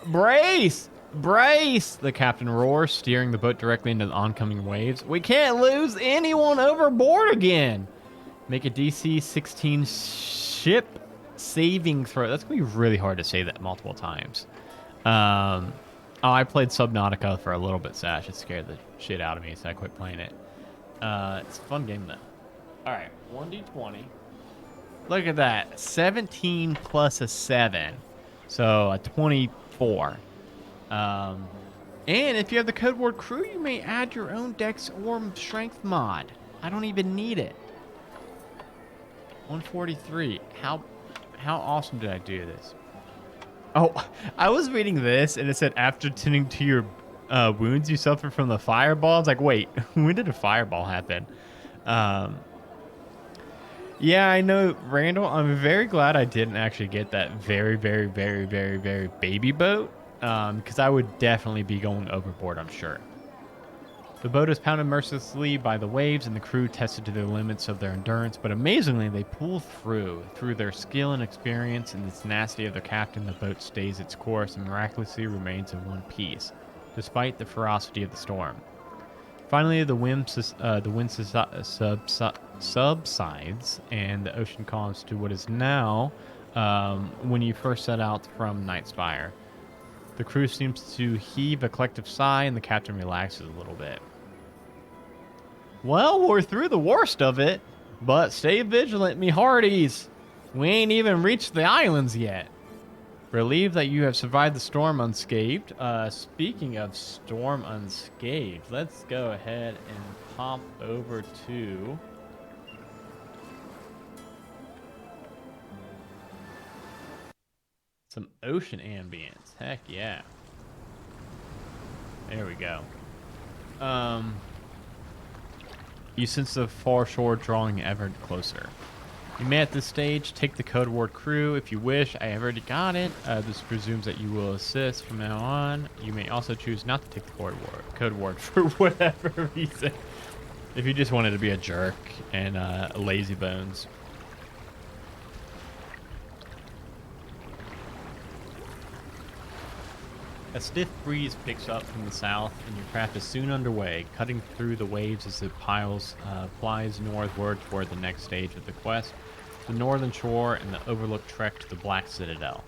Brace! Brace! The captain roars, steering the boat directly into the oncoming waves. We can't lose anyone overboard again. Make a DC 16 ship saving throw. That's going to be really hard to say that multiple times. I played Subnautica for a little bit, so it scared the shit out of me, so I quit playing it. It's a fun game, though. Alright, 1d20. Look at that. 17 plus a 7. So, a 24. And if you have the code word crew, you may add your own dex or strength mod. I don't even need it. 143. How awesome did I do this? Oh, I was reading this, and it said, after tending to your wounds you suffer from the fireball. I was like, wait, when did a fireball happen? Yeah, I know, Randall. I'm very glad I didn't actually get that very, very, very, very, very baby boat, because I would definitely be going overboard, I'm sure. The boat is pounded mercilessly by the waves, and the crew tested to the limits of their endurance, but amazingly, they pull through. Through their skill and experience and the tenacity of their captain, the boat stays its course and miraculously remains in one piece, despite the ferocity of the storm. Finally, the wind subsides, and the ocean calms to what is now when you first set out from Night Spire. The crew seems to heave a collective sigh, and the captain relaxes a little bit. Well, we're through the worst of it, but stay vigilant, me hearties. We ain't even reached the islands yet. Relieved that you have survived the storm unscathed. Speaking of storm unscathed, let's go ahead and pop over to... some ocean ambience. Heck yeah. There we go. You sense the far shore drawing ever closer. You may at this stage take the code word crew if you wish. I have already got it. This presumes that you will assist from now on. You may also choose not to take the code word for whatever reason. If you just wanted to be a jerk and lazy bones. A stiff breeze picks up from the south, and your craft is soon underway, cutting through the waves as it plies northward toward the next stage of the quest, the northern shore and the overlooked trek to the Black Citadel.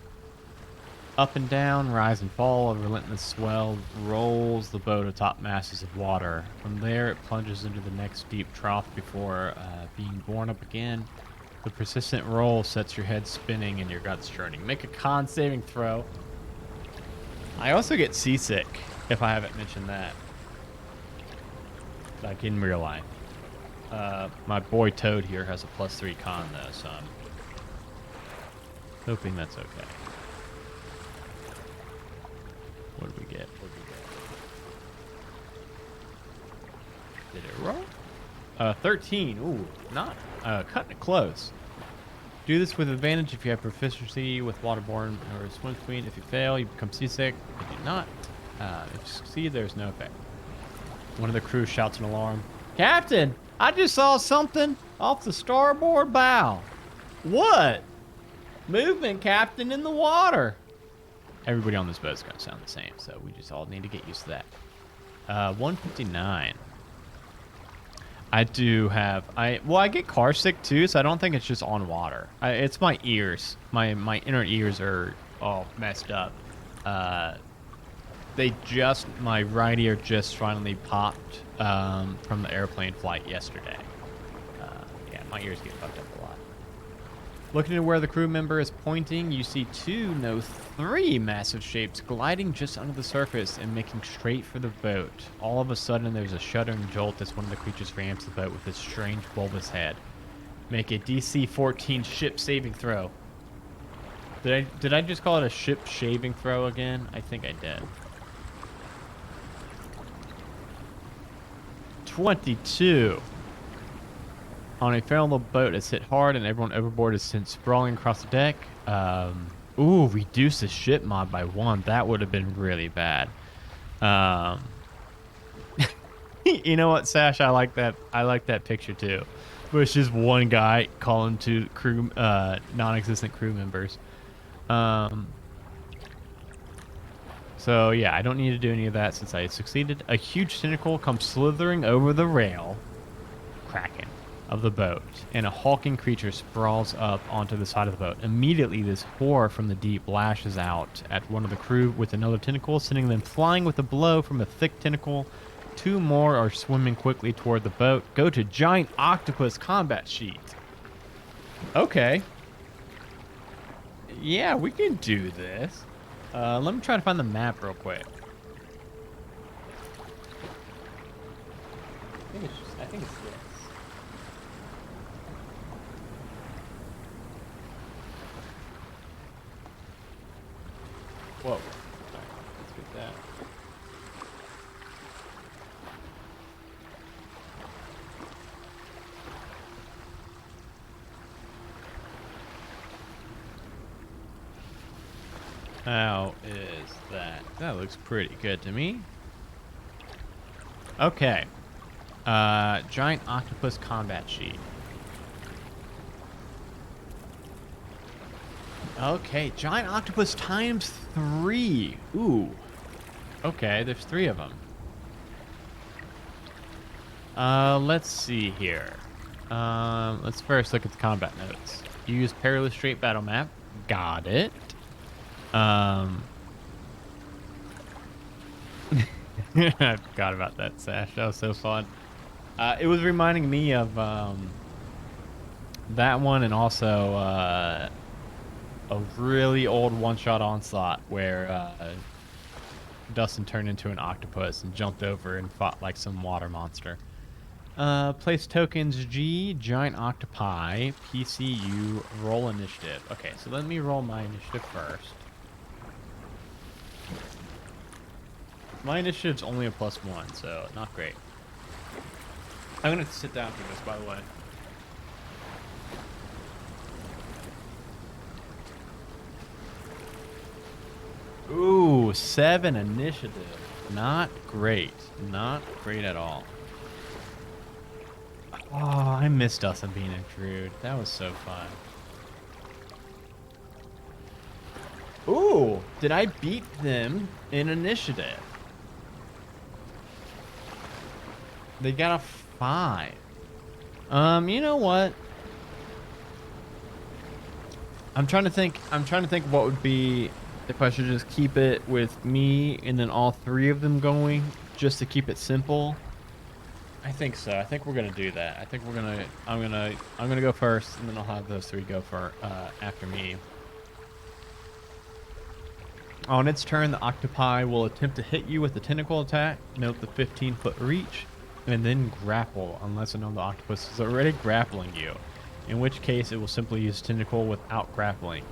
Up and down, rise and fall, a relentless swell rolls the boat atop masses of water. From there, it plunges into the next deep trough before being borne up again. The persistent roll sets your head spinning and your guts churning. Make a con saving throw. I also get seasick, if I haven't mentioned that. Like in real life. My boy Toad here has a +3 con though, so I'm hoping that's okay. What did we get? Did it roll? 13. Ooh, not cutting it close. Do this with advantage if you have proficiency with waterborne or swim speed. If you fail, you become seasick. If you do not, if you succeed, there's no effect. One of the crew shouts an alarm. Captain, I just saw something off the starboard bow. What? Movement, Captain, in the water. Everybody on this boat is going to sound the same, so we just all need to get used to that. 159. I do have... I get car sick too, so I don't think it's just on water. It's my ears. My inner ears are all messed up. My right ear just finally popped from the airplane flight yesterday. Yeah, my ears get fucked up a lot. Looking at where the crew member is pointing, you see 3 massive shapes gliding just under the surface and making straight for the boat. All of a sudden, there's a shuddering jolt as one of the creatures rams the boat with its strange bulbous head. Make a DC 14 ship saving throw. Did I just call it a ship shaving throw again? I think I did. 22. On a feral little boat is hit hard and everyone overboard is sent sprawling across the deck. Ooh, reduce the ship mod by 1. That would have been really bad. You know what, Sash? I like that picture too. Where it's just one guy calling to crew, non-existent crew members. So yeah, I don't need to do any of that since I succeeded. A huge tentacle comes slithering over the rail, Kraken, of the boat, and a hulking creature sprawls up onto the side of the boat. Immediately, this horror from the deep lashes out at one of the crew with another tentacle, sending them flying with a blow from a thick tentacle. 2 more are swimming quickly toward the boat. Go to giant octopus combat sheet. Okay. Yeah, we can do this. Let me try to find the map real quick. I think it's this. Whoa. Alright, let's get that. How is that? That looks pretty good to me. Okay. Giant octopus combat sheet. Okay, giant octopus times 3. Ooh. Okay, there's 3 of them. Let's see here. Let's first look at the combat notes. Use perilous straight battle map. Got it. I forgot about that, Sash. That was so fun. It was reminding me of that one, and also a really old one-shot Onslaught where Dustin turned into an octopus and jumped over and fought like some water monster. Place tokens G, giant octopi, PCU, roll initiative. Okay, so let me roll my initiative first. My initiative's only a +1, so not great. I'm gonna have to sit down for this, by the way. Ooh, 7 initiative. Not great. Not great at all. Oh, I missed Dustin being a druid. That was so fun. Ooh, did I beat them in initiative? They got a 5. You know what? I'm trying to think what would be if I should just keep it with me and then all 3 of them going just to keep it simple. I think so. I think we're gonna do that. I think I'm gonna go first, and then I'll have those 3 go for after me. On its turn, the octopi will attempt to hit you with a tentacle attack. Note the 15-foot reach, and then grapple unless another octopus is already grappling you, in which case it will simply use tentacle without grappling.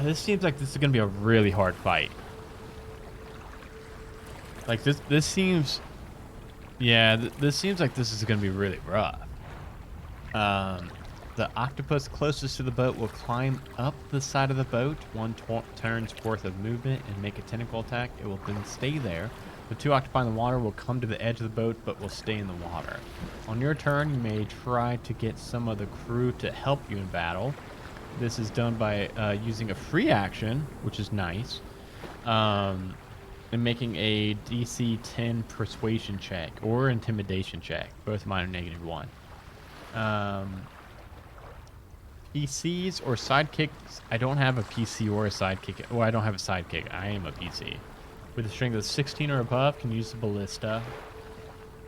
This seems like this is gonna be a really hard fight. Like this seems. Yeah, this seems like this is going to be really rough. The octopus closest to the boat will climb up the side of the boat 1 turn's worth of movement and make a tentacle attack. It will then stay there. The 2 octopi in the water will come to the edge of the boat but will stay in the water. On your turn, you may try to get some of the crew to help you in battle. This is done by using a free action, which is nice. And making a DC 10 persuasion check or intimidation check. Both mine are -1. PCs or sidekicks. I don't have a PC or a sidekick. Well, I don't have a sidekick. I am a PC. with a strength of 16 or above can use the ballista.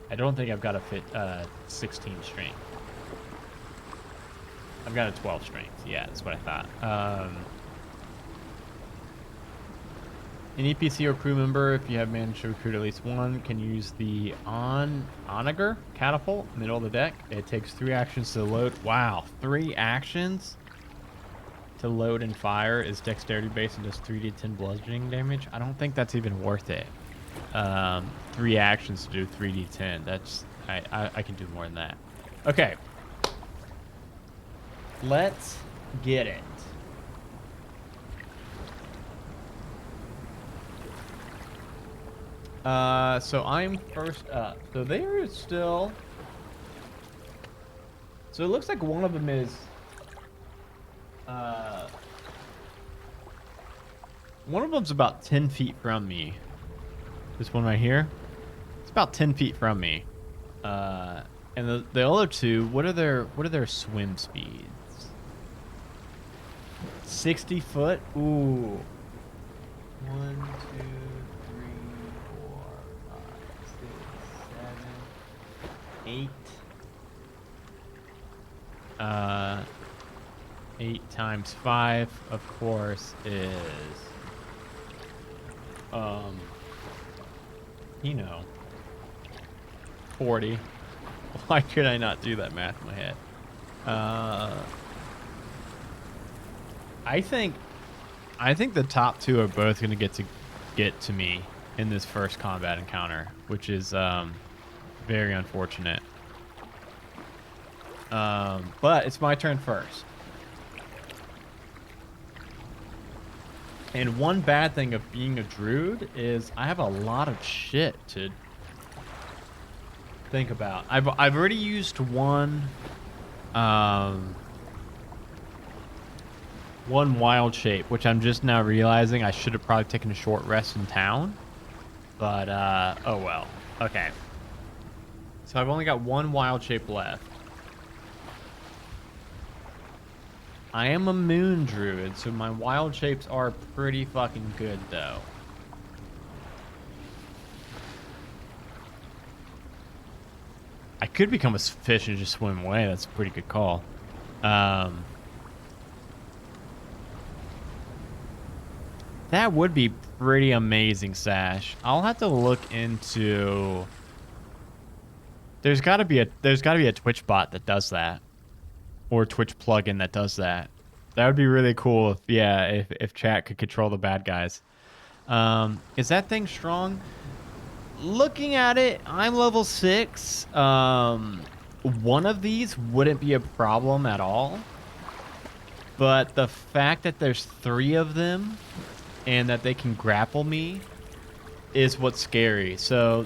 I don't think I've got a 16 strength. I've got a 12 strength. Yeah, that's what I thought. An NPC or crew member, if you have managed to recruit at least one, can use the Onager catapult middle of the deck. It takes 3 actions to load. Wow, 3 actions to load and fire is dexterity based and does 3d10 bludgeoning damage. I don't think that's even worth it. 3 actions to do 3d10. That's I can do more than that. Okay, let's get it. So I'm first up. So there is still. So it looks like one of them is. One of them's about 10 feet from me. This one right here. It's about 10 feet from me. And the other two, what are their swim speeds? 60 foot. Ooh. 1, 2, 3, 4, 5, 6, 7, 8. 8 times 5, of course, is 40. Why could I not do that math in my head? I think the top two are both going to get to me in this first combat encounter, which is very unfortunate. But it's my turn first. And one bad thing of being a druid is I have a lot of shit to think about. I've already used one wild shape, which I'm just now realizing I should have probably taken a short rest in town. But oh well. Okay. So I've only got one wild shape left. I am a moon druid, so my wild shapes are pretty fucking good, though. I could become a fish and just swim away. That's a pretty good call. That would be pretty amazing, Sash. I'll have to look into. There's got to be a Twitch bot that does that. Or Twitch plugin that does that. That would be really cool if chat could control the bad guys. Is that thing strong? Looking at it, I'm level 6. One of these wouldn't be a problem at all. But the fact that there's 3 of them and that they can grapple me is what's scary. So,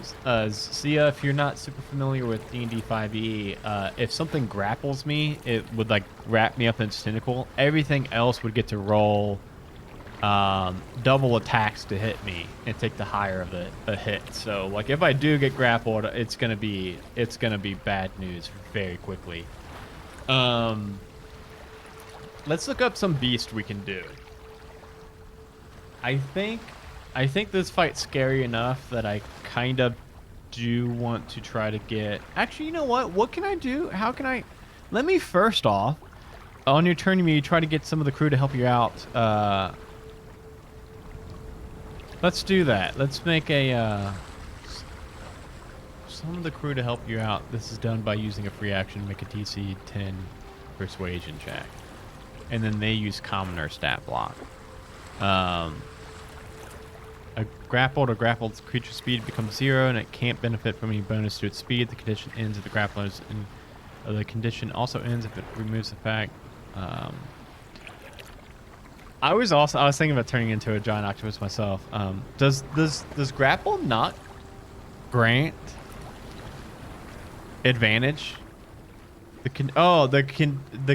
Sia, if you're not super familiar with D&D 5e, if something grapples me, it would like wrap me up in its tentacle. Everything else would get to roll double attacks to hit me and take the higher of the hit. So, like if I do get grappled, it's gonna be bad news very quickly. Let's look up some beast we can do. I think this fight's scary enough that I kind of do want to try to get... Actually, you know what? What can I do? How can I... Let me first off, on your turn, you try to get some of the crew to help you out. Let's do that. Let's make a... some of the crew to help you out. This is done by using a free action. Make a DC 10 persuasion check. And then they use commoner stat block. A grappled creature speed becomes 0, and it can't benefit from any bonus to its speed. The condition ends if the grappler's the condition also ends if it removes the fact. I was thinking about turning into a giant octopus myself. Does grapple not grant advantage? The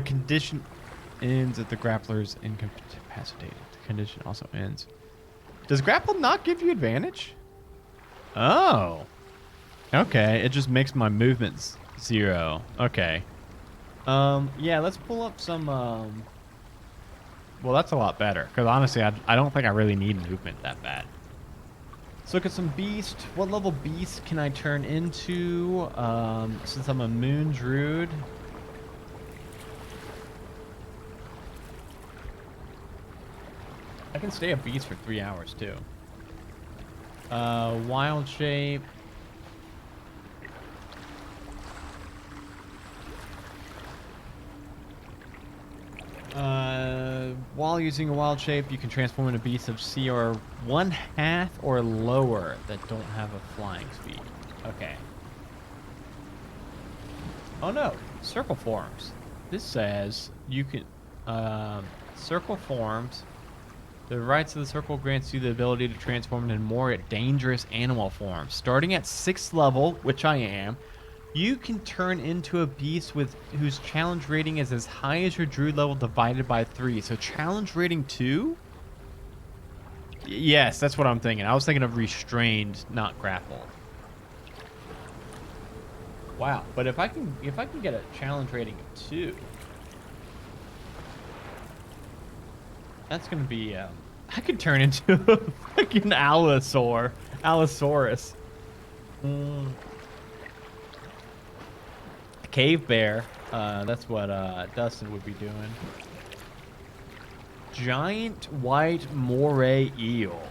condition ends if the grappler's incapacitated. The condition also ends. Does grapple not give you advantage? Oh. Okay, it just makes my movements 0. Okay. Yeah, let's pull up some, well, that's a lot better. Because honestly, I don't think I really need movement that bad. Let's look at some beast. What level beast can I turn into? Since I'm a moon druid. I can stay a beast for 3 hours too. Wild shape. While using a wild shape, you can transform into beasts of CR 1/2 or lower that don't have a flying speed. Okay. Oh no, circle forms. This says you can circle forms. The rights of the circle grants you the ability to transform into more dangerous animal forms. Starting at 6th level, which I am, you can turn into a beast with whose challenge rating is as high as your druid level divided by 3. So challenge rating 2? Yes, that's what I'm thinking. I was thinking of restrained, not grappled. Wow, but if I can get a challenge rating of 2, that's gonna be I could turn into a fucking Allosaurus. Cave bear. That's what Dustin would be doing. Giant white moray eel.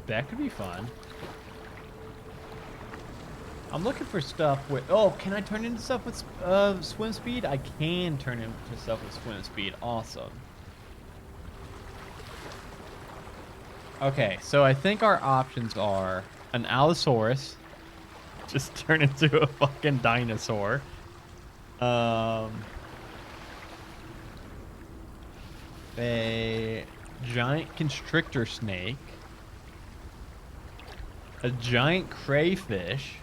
That could be fun. I'm looking for stuff with... Oh, can I turn into stuff with swim speed? I can turn into stuff with swim speed. Awesome. Okay, so I think our options are an Allosaurus. Just turn into a fucking dinosaur. A giant constrictor snake. A giant crayfish.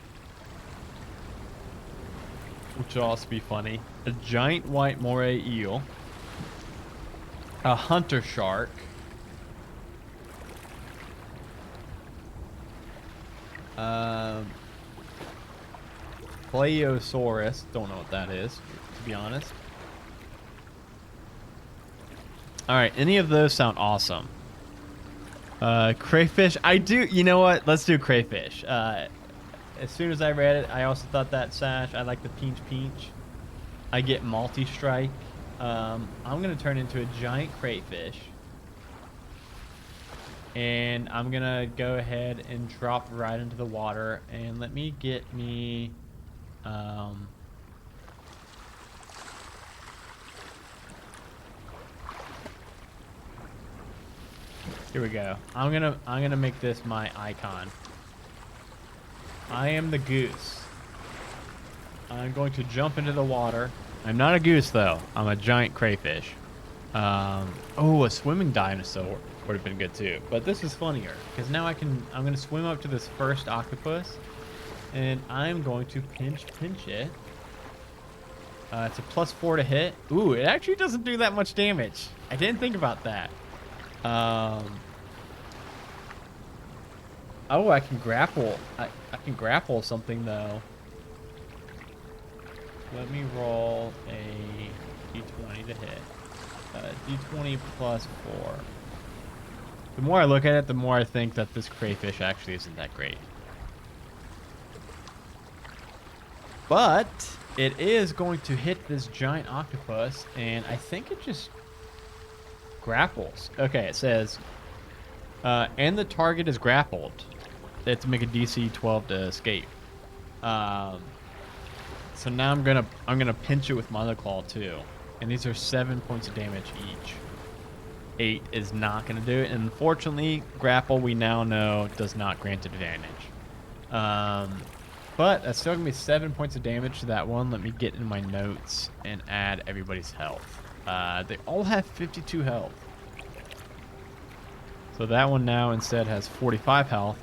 Which will also be funny. A giant white moray eel. A hunter shark. Plesiosaurus. Don't know what that is, to be honest. Alright, any of those sound awesome. Crayfish. I do... You know what? Let's do crayfish. As soon as I read it, I also thought that sash. I like the peach. I get multi-strike. I'm going to turn into a giant crayfish. And I'm going to go ahead and drop right into the water. And let me get me... Here we go. I'm gonna make this my icon. I am the goose. I'm going to jump into the water. I'm not a goose though. I'm a giant crayfish. Oh, a swimming dinosaur would have been good too. But this is funnier because now I'm gonna swim up to this first octopus, and I'm going to pinch it. It's a +4 to hit. Ooh, it actually doesn't do that much damage. I didn't think about that. Oh, I can grapple. I can grapple something though. Let me roll a d20 to hit. D20 +4. The more I look at it, the more I think that this crayfish actually isn't that great. But it is going to hit this giant octopus, and I think it just grapples. Okay, it says, and the target is grappled. They have to make a DC 12 to escape. So now I'm gonna pinch it with my other claw too, and these are 7 points of damage each. 8 is not gonna do it, and unfortunately, grapple we now know does not grant advantage. But that's still gonna be 7 points of damage to that one. Let me get in my notes and add everybody's health. They all have 52 health. So that one now instead has 45 health.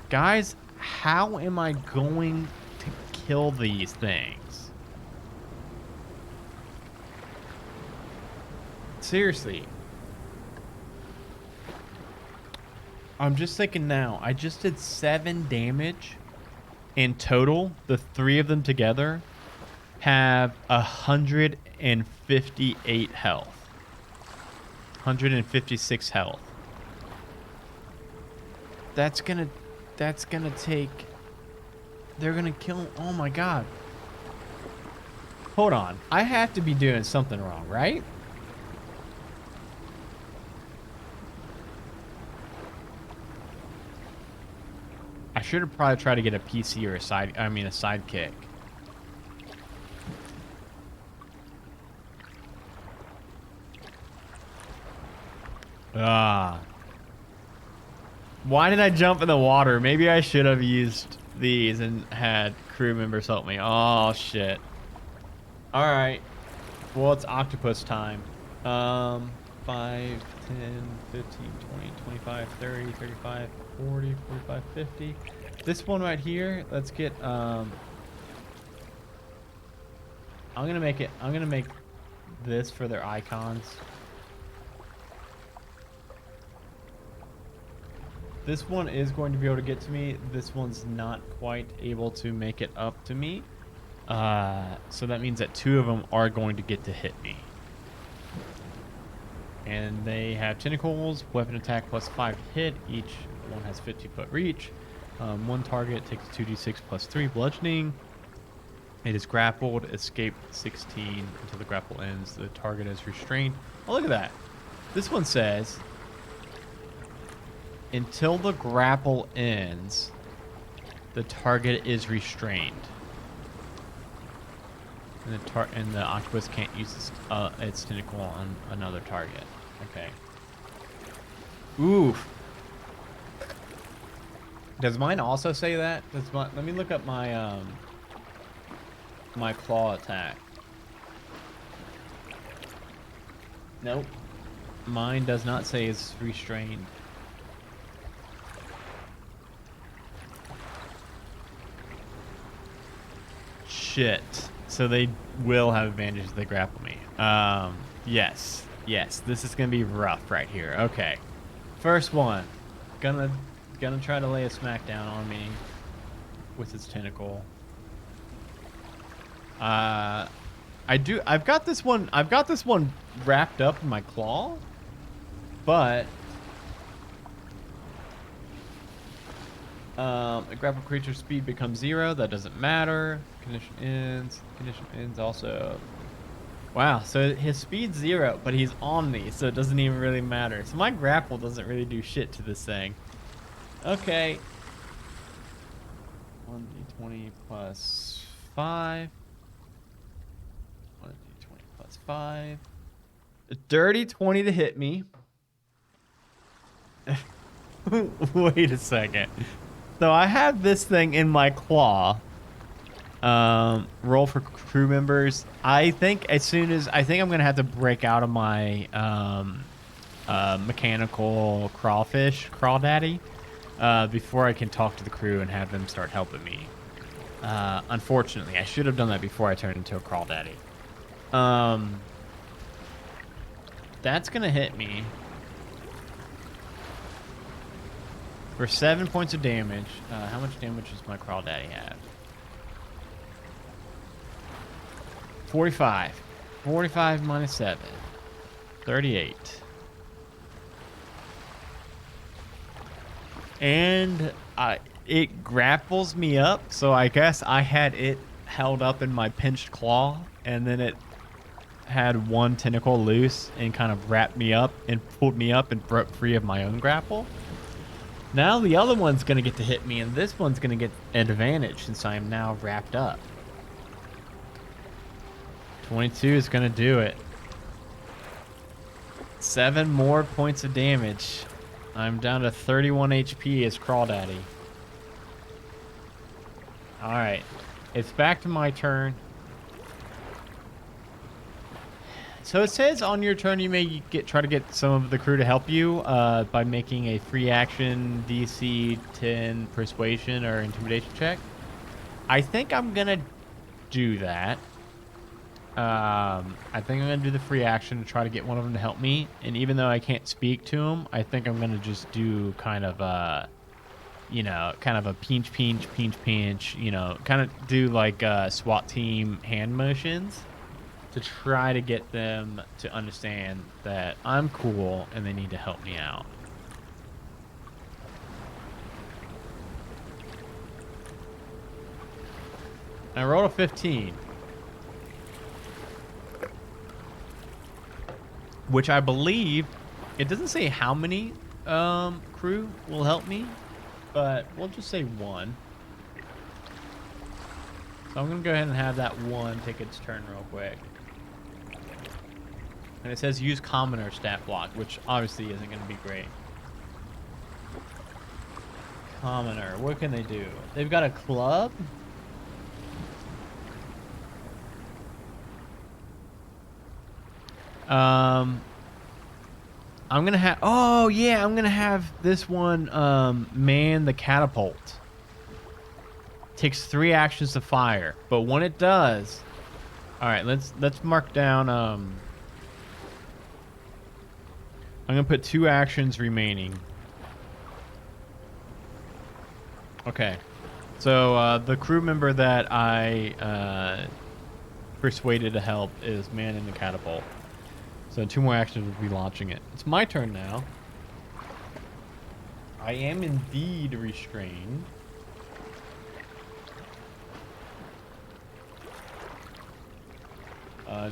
Guys, how am I going to kill these things? Seriously. I'm just thinking now. I just did 7 damage. In total, the 3 of them together have 158 health. 156 health. That's gonna take... They're gonna kill... Oh my god. Hold on. I have to be doing something wrong, right? I should have probably tried to get a PC or a sidekick. Why did I jump in the water? Maybe I should have used these and had crew members help me. Oh, shit. Alright. Well, it's octopus time. 5, 10, 15, 20, 25, 30, 35, 40, 45, 50. This one right here, let's get, I'm gonna make this for their icons. This one is going to be able to get to me. This one's not quite able to make it up to me. So that means that 2 of them are going to get to hit me. And they have tentacles, weapon attack plus 5 hit. Each one has 50-foot reach. One target takes 2d6 plus 3 bludgeoning. It is grappled, escape 16 until the grapple ends. The target is restrained. Oh, look at that. This one says, until the grapple ends, the target is restrained. And the octopus can't use its tentacle on another target. Okay. Oof. Does mine also say that? Let me look up my my claw attack. Nope. Mine does not say it's restrained. Shit. So they will have advantage if they grapple me. Yes. Yes. This is gonna be rough right here. Okay. First one. Gonna try to lay a smackdown on me with its tentacle. I've got this one wrapped up in my claw, but a grapple creature's speed becomes 0. That doesn't matter. Condition ends also. Wow, so his speed's 0, but he's on me, so it doesn't even really matter. So my grapple doesn't really do shit to this thing. Okay. 1d20 plus 5. 1d20 plus 5. A dirty 20 to hit me. Wait a second. So I have this thing in my claw. Roll for crew members. I think I'm gonna have to break out of my mechanical crawdaddy before I can talk to the crew and have them start helping me. Unfortunately, I should have done that before I turned into a crawdaddy. That's gonna hit me for 7 points of damage. How much damage does my crawdaddy have? 45. 45 minus 7. 38. And it grapples me up, so I guess I had it held up in my pinched claw, and then it had one tentacle loose and kind of wrapped me up and pulled me up and broke free of my own grapple. Now the other one's going to get to hit me, and this one's going to get an advantage since I am now wrapped up. 22 is going to do it. 7 more points of damage. I'm down to 31 HP as Crawdaddy. Alright. It's back to my turn. So it says on your turn you may try to get some of the crew to help you by making a free action DC 10 persuasion or intimidation check. I think I'm going to do that. I think I'm going to do the free action to try to get one of them to help me. And even though I can't speak to them, I think I'm going to just do kind of a, kind of a pinch, kind of do like SWAT team hand motions to try to get them to understand that I'm cool and they need to help me out. I rolled a 15. Which I believe, it doesn't say how many crew will help me, but we'll just say 1. So I'm going to go ahead and have that 1 take its turn real quick. And it says use commoner stat block, which obviously isn't going to be great. Commoner, what can they do? They've got a club? I'm gonna have, oh yeah, I'm gonna have this one man the catapult. Takes 3 actions to fire, but when it does, all right, let's mark down. I'm gonna put 2 actions remaining. Okay, so the crew member that I persuaded to help is man in the catapult. So 2 more actions will be launching it. It's my turn now. I am indeed restrained.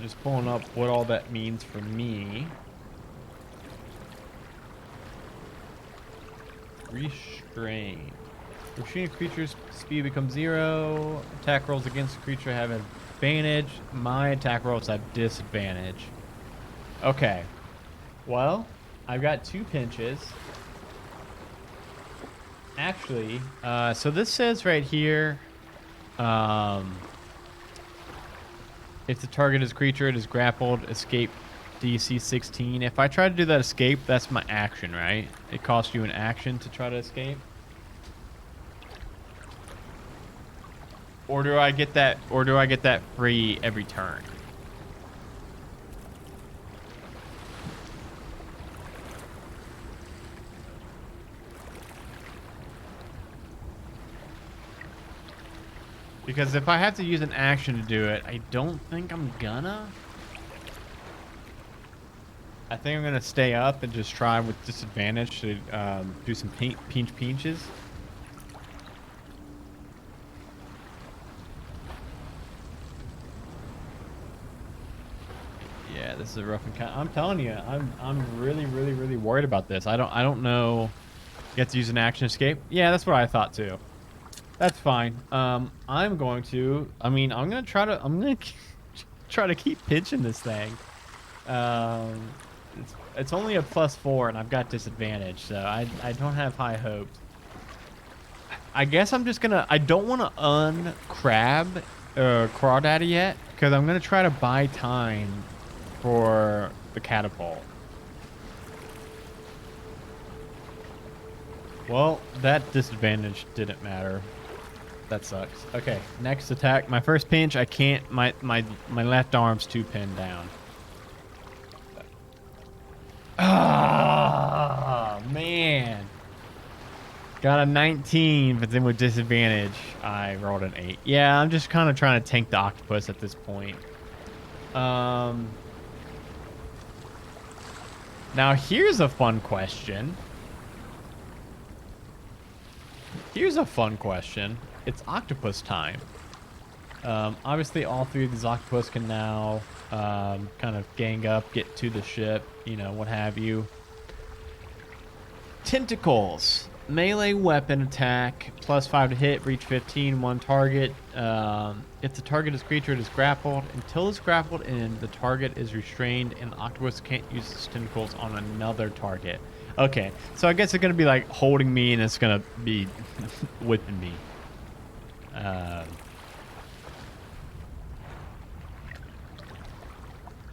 Just pulling up what all that means for me. Restrained. Restrained creature's speed becomes 0. Attack rolls against the creature have advantage. My attack rolls have disadvantage. Okay. Well, I've got 2 pinches. Actually, so this says right here, if the target is creature, it is grappled, escape DC 16. If I try to do that escape, that's my action, right? It costs you an action to try to escape. Or do I get that free every turn? Because if I have to use an action to do it, I don't think I'm gonna. I think I'm gonna stay up and just try with disadvantage to do some pinches. Yeah, this is a rough encounter. I'm telling you, I'm really worried about this. I don't know. You have to use an action escape. Yeah, that's what I thought too. That's fine. I'm going to try to keep pitching this thing. It's only a +4 and I've got disadvantage, so I don't have high hopes. I guess I'm just gonna, I don't want to uncrab Crawdaddy yet, because I'm gonna try to buy time for the catapult. Well, that disadvantage didn't matter. That sucks. Okay, next attack. My first pinch, I can't. My left arm's too pinned down. Ah, man. Got a 19, but then with disadvantage, I rolled an 8. Yeah, I'm just kind of trying to tank the octopus at this point. Now here's a fun question. It's octopus time. Obviously, all 3 of these octopus can now kind of gang up, get to the ship, you know, what have you. Tentacles. Melee weapon attack. +5 to hit. Reach 15. 1 target. If the target is creature, it is grappled. Until it's grappled and the target is restrained, and the octopus can't use its tentacles on another target. Okay, so I guess it's going to be like holding me and it's going to be whipping me.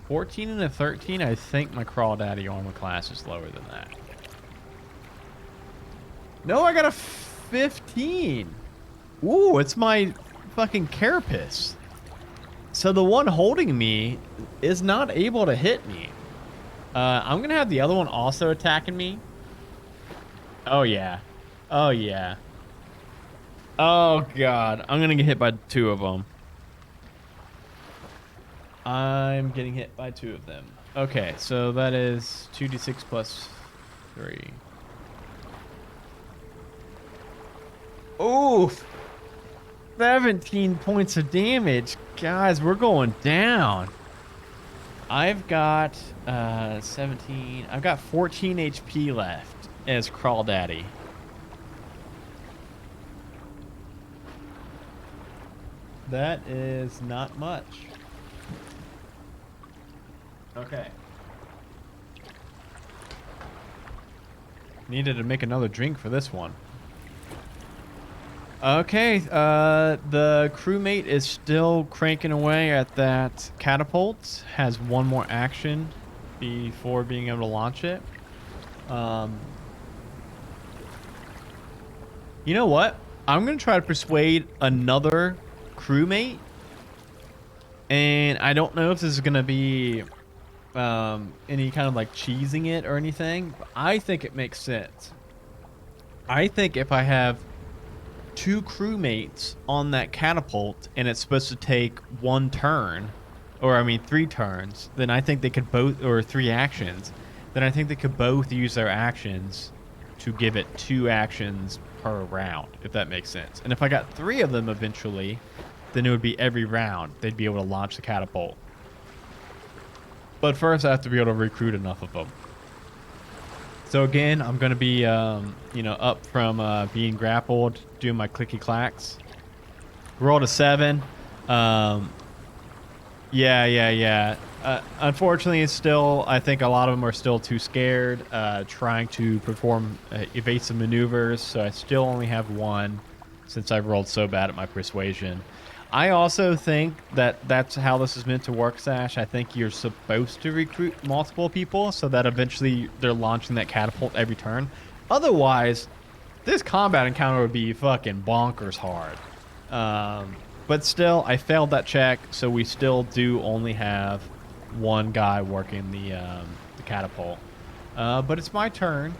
14 and a 13, I think my Crawdaddy armor class is lower than that. No, I got a 15. Ooh, it's my fucking carapace. So the one holding me is not able to hit me. I'm going to have the other one also attacking me. Oh, yeah. Oh, yeah. Oh, God. I'm going to get hit by 2 of them. I'm getting hit by 2 of them. Okay, so that is 2d6 plus 3. Oof. 17 points of damage. Guys, we're going down. I've got 17. I've got 14 HP left as Crawdaddy. That is not much. Okay. Needed to make another drink for this one. Okay, the crewmate is still cranking away at that catapult. Has one more action before being able to launch it. You know what? I'm going to try to persuade another crewmate. And I don't know if this is going to be any kind of like cheesing it or anything. But I think it makes sense. I think if I have 2 crewmates on that catapult and it's supposed to take 1 turn, or I mean 3 turns, then I think they could both, or 3 actions, then I think they could both use their actions to give it 2 actions per round, if that makes sense. And if I got 3 of them eventually, then it would be every round they'd be able to launch the catapult. But first I have to be able to recruit enough of them. So again, I'm going to be, up from being grappled, doing my clicky clacks. Rolled a 7. Yeah. Unfortunately, it's still, I think a lot of them are still too scared, trying to perform evasive maneuvers. So I still only have 1 since I've rolled so bad at my persuasion. I also think that that's how this is meant to work, Sash. I think you're supposed to recruit multiple people so that eventually they're launching that catapult every turn. Otherwise, this combat encounter would be fucking bonkers hard. But still, I failed that check, so we still do only have 1 guy working the catapult. But it's my turn.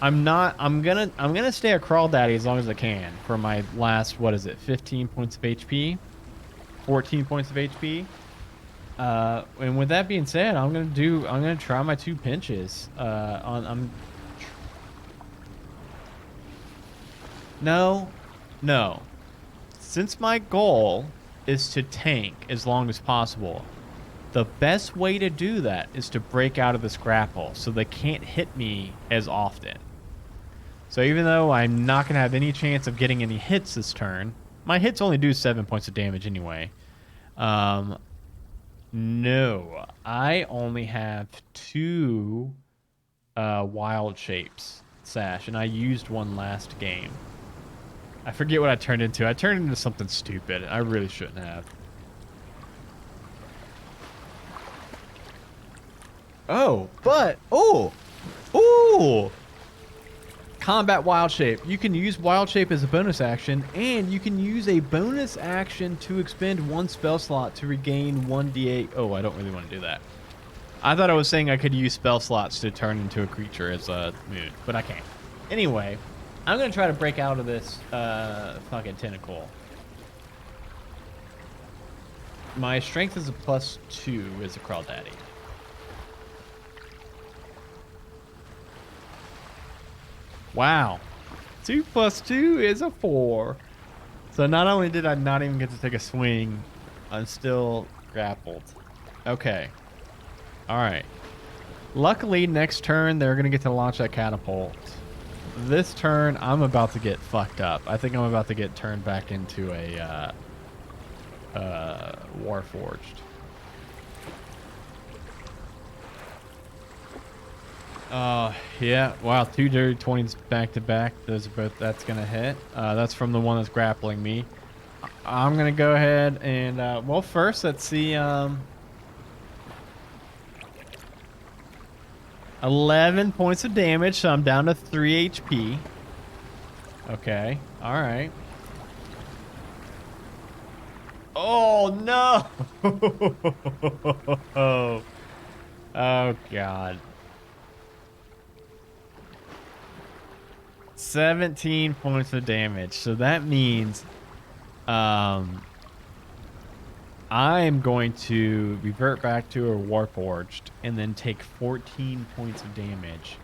I'm gonna stay a Crawdaddy as long as I can for my last, 15 points of HP, 14 points of HP. And with that being said, I'm gonna try my 2 pinches. No. Since my goal is to tank as long as possible, the best way to do that is to break out of this grapple so they can't hit me as often. So even though I'm not going to have any chance of getting any hits this turn, my hits only do 7 points of damage anyway. No, I only have 2 wild shapes, Sash, and I used 1 last game. I forget what I turned into. I turned into something stupid. I really shouldn't have. Oh, but... Ooh! Combat Wild Shape. You can use Wild Shape as a bonus action, and you can use a bonus action to expend 1 spell slot to regain 1d8. Oh, I don't really want to do that. I thought I was saying I could use spell slots to turn into a creature as a mood, but I can't. Anyway, I'm going to try to break out of this fucking tentacle. My strength is a +2 as a Crawdaddy. Wow. 2 + 2 is a 4. So not only did I not even get to take a swing, I'm still grappled. Okay. Alright. Luckily, next turn, they're going to get to launch that catapult. This turn, I'm about to get fucked up. I think I'm about to get turned back into a Warforged. Yeah. Wow, 2 dirty 20s back to back. Those are both. That's gonna hit. That's from the one that's grappling me. I'm gonna go ahead and well, first let's see. 11 points of damage, so I'm down to 3 HP. Okay. All right. Oh no! Oh god. 17 points of damage. So that means I'm going to revert back to a Warforged and then take 14 points of damage.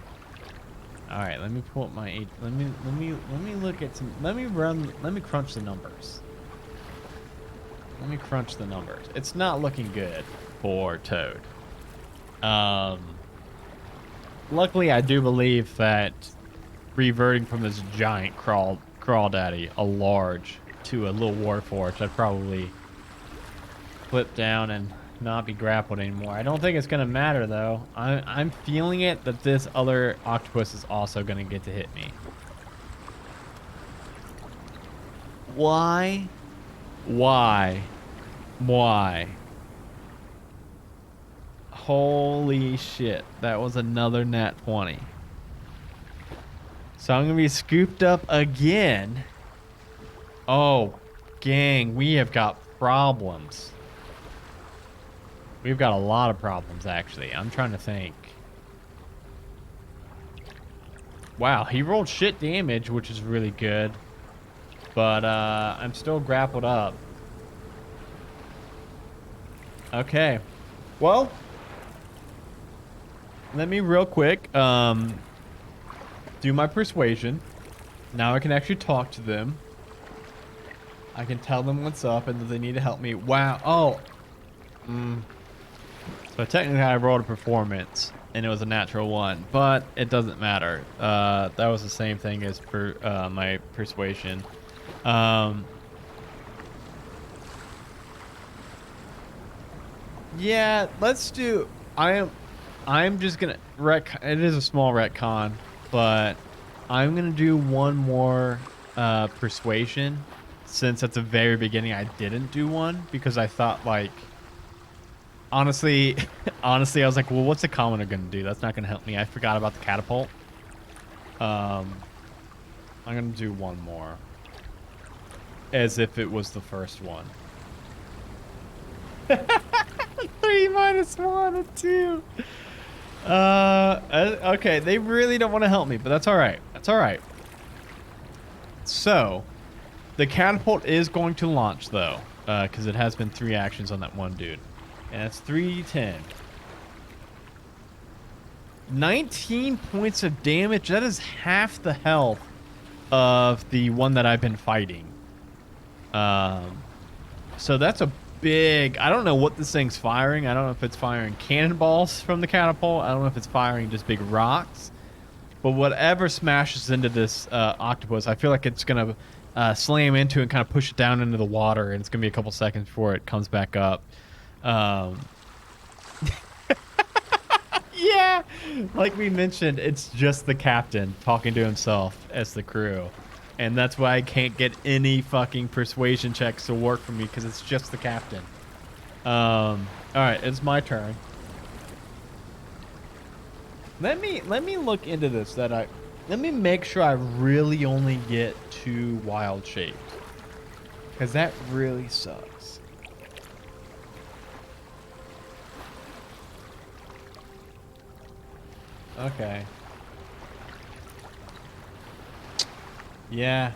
All right, let me pull up my. Let me look at some. Let me crunch the numbers. Let me crunch the numbers. It's not looking good for Toad. Luckily, I do believe that reverting from this giant crawdaddy, a large, to a little warforged, I'd probably flip down and not be grappled anymore. I don't think it's gonna matter though. I'm feeling it that this other octopus is also gonna get to hit me. Why? Holy shit, that was another nat 20. So I'm gonna be scooped up again. Oh, gang, we have got problems. We've got a lot of problems, actually. I'm trying to think. Wow, he rolled shit damage, which is really good. But I'm still grappled up. Okay. Well, let me real quick do my persuasion. Now I can actually talk to them. I can tell them what's up and that they need to help me. Wow. Oh. So technically I rolled a performance and it was a natural 1, but it doesn't matter. That was the same thing as for my persuasion. Yeah, let's do. I'm just gonna it is a small retcon, but I'm gonna do one more persuasion, since at the very beginning I didn't do one because I thought, like, honestly I was like, well, what's the commoner gonna do? That's not gonna help me. I forgot about the catapult. I'm gonna do one more as if it was the first one. 3 minus 1 and 2. Okay, they really don't want to help me, but that's all right. That's all right. So, the catapult is going to launch though, because it has been 3 actions on that one dude, and it's 3d10. 19 points of damage. That is half the health of the one that I've been fighting. So that's a big. I don't know what this thing's firing. I don't know if it's firing cannonballs from the catapult. I don't know if it's firing just big rocks. But whatever smashes into this octopus, I feel like it's gonna slam into and kind of push it down into the water, and it's gonna be a couple seconds before it comes back up. Yeah, like we mentioned, it's just the captain talking to himself as the crew. And that's why I can't get any fucking persuasion checks to work for me, because it's just the captain. All right, it's my turn. Let me look into this. Let me make sure I really only get 2 wild shaped, because that really sucks. Okay. Yeah.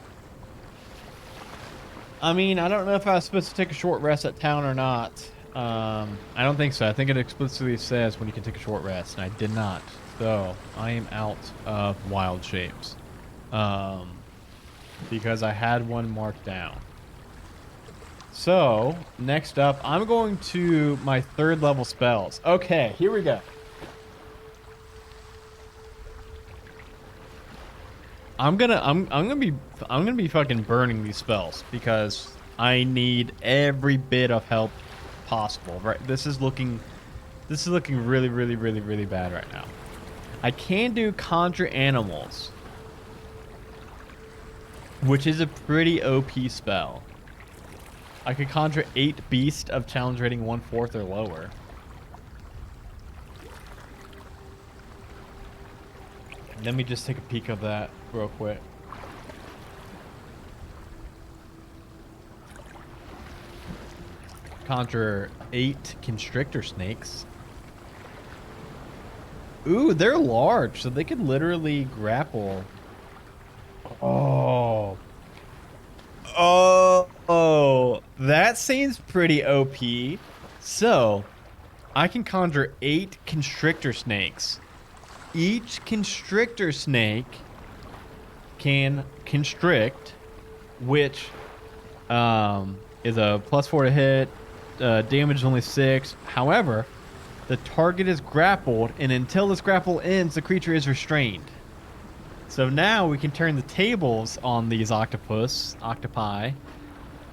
I mean, I don't know if I was supposed to take a short rest at town or not. I don't think so. I think it explicitly says when you can take a short rest, and I did not. So, I am out of wild shapes. Because I had one marked down. So, next up, I'm going to my 3rd level spells. Okay, here we go. I'm gonna be fucking burning these spells because I need every bit of help possible. Right, this is looking really, really, really, really bad right now. I can do conjure animals, which is a pretty OP spell. I could conjure 8 beasts of challenge rating 1/4 or lower. Let me just take a peek of that real quick. Conjure 8 constrictor snakes. Ooh, they're large, so they could literally grapple. Oh, that seems pretty OP. So, I can conjure 8 constrictor snakes each constrictor snake can constrict, which is a +4 to hit. Damage is only 6. However, the target is grappled, and until this grapple ends, the creature is restrained. So now we can turn the tables on these octopi,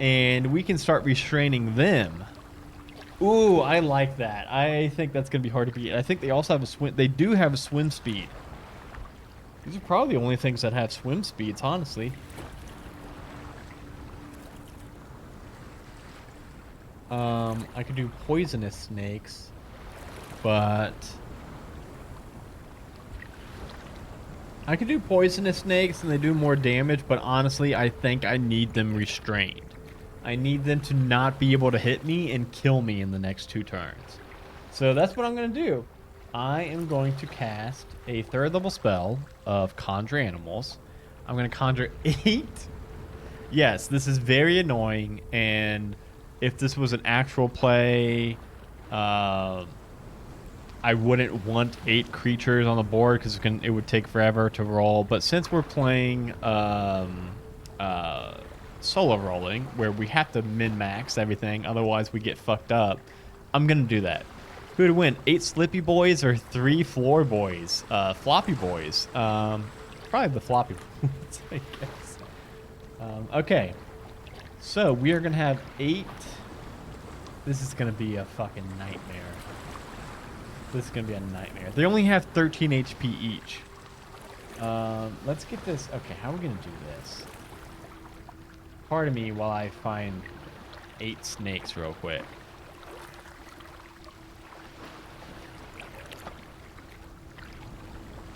and we can start restraining them. Ooh, I like that. I think that's going to be hard to beat. I think they also have a swim. They do have a swim speed. These are probably the only things that have swim speeds, honestly. I could do poisonous snakes, but I could do poisonous snakes and they do more damage, but honestly, I think I need them restrained. I need them to not be able to hit me and kill me in the next 2 turns. So that's what I'm going to do. I am going to cast a 3rd level spell of Conjure Animals. I'm going to conjure 8. Yes, this is very annoying, and if this was an actual play, I wouldn't want 8 creatures on the board because it would take forever to roll. But since we're playing solo rolling, where we have to min-max everything, otherwise we get fucked up, I'm going to do that. Who would win, 8 Slippy Boys or 3 Floor Boys? Floppy Boys. Probably the Floppy Boys, I guess. Okay. So we are going to have 8. This is going to be a fucking nightmare. This is going to be a nightmare. They only have 13 HP each. Let's get this. Okay, how are we going to do this? Pardon me while I find 8 snakes real quick.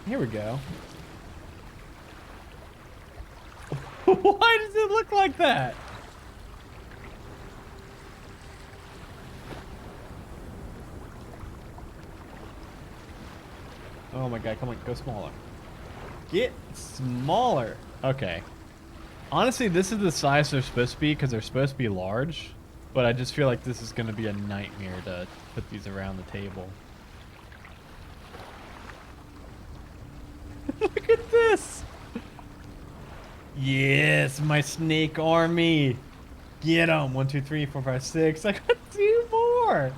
Here we go. Why does it look like that? Oh my god, come on, go smaller. Get smaller. Okay. Honestly, this is the size they're supposed to be because they're supposed to be large. But I just feel like this is going to be a nightmare to put these around the table. Look at this. Yes, my snake army. Get them. 1, 2, 3, 4, 5, 6. I got 2 more.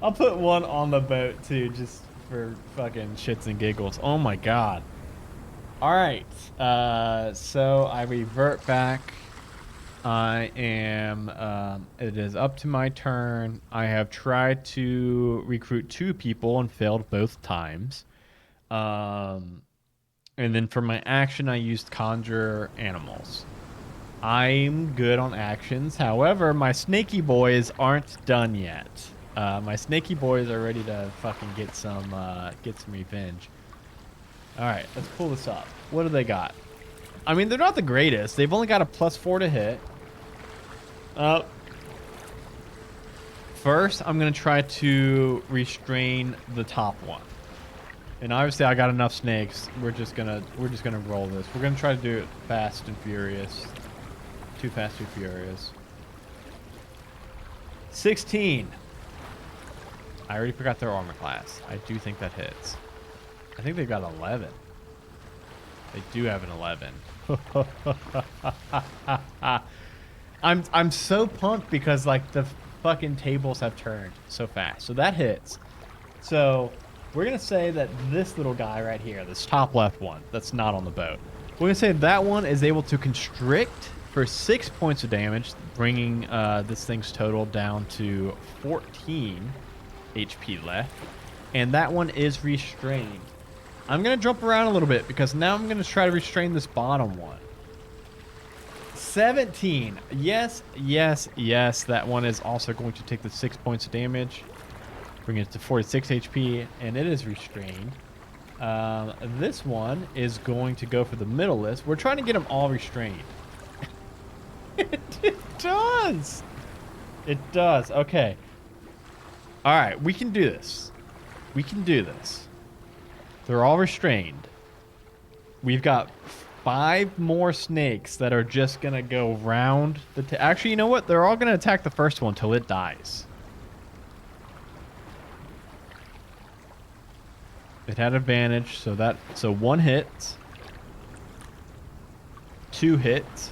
I'll put 1 on the boat too, just for fucking shits and giggles. Oh my god. Alright, so I revert back. I am, it is up to my turn. I have tried to recruit 2 people and failed both times. And then for my action, I used Conjure Animals. I'm good on actions. However, my snaky boys aren't done yet. My snaky boys are ready to fucking get some revenge. All right, let's pull this up. What do they got? I mean, they're not the greatest. They've only got a +4 to hit. First, I'm gonna try to restrain the top one. And obviously, I got enough snakes. We're just gonna roll this. We're gonna try to do it fast and furious. Too fast, too furious. 16. I already forgot their armor class. I do think that hits. I think they've got 11. They do have an 11. I'm so pumped because like the fucking tables have turned so fast. So that hits. So we're gonna say that this little guy right here, this top left one, that's not on the boat. We're gonna say that one is able to constrict for 6 points of damage, bringing this thing's total down to 14 HP left. And that one is restrained. I'm going to jump around a little bit because now I'm going to try to restrain this bottom one. 17. Yes, yes, yes. That one is also going to take the 6 points of damage. Bring it to 46 HP, and it is restrained. This one is going to go for the middle list. We're trying to get them all restrained. It does. It does. Okay. All right. We can do this. We can do this. They're all restrained. We've got 5 more snakes that are just going to go round the... Actually, you know what? They're all going to attack the first one till it dies. It had advantage, so 1 hit, 2 hits,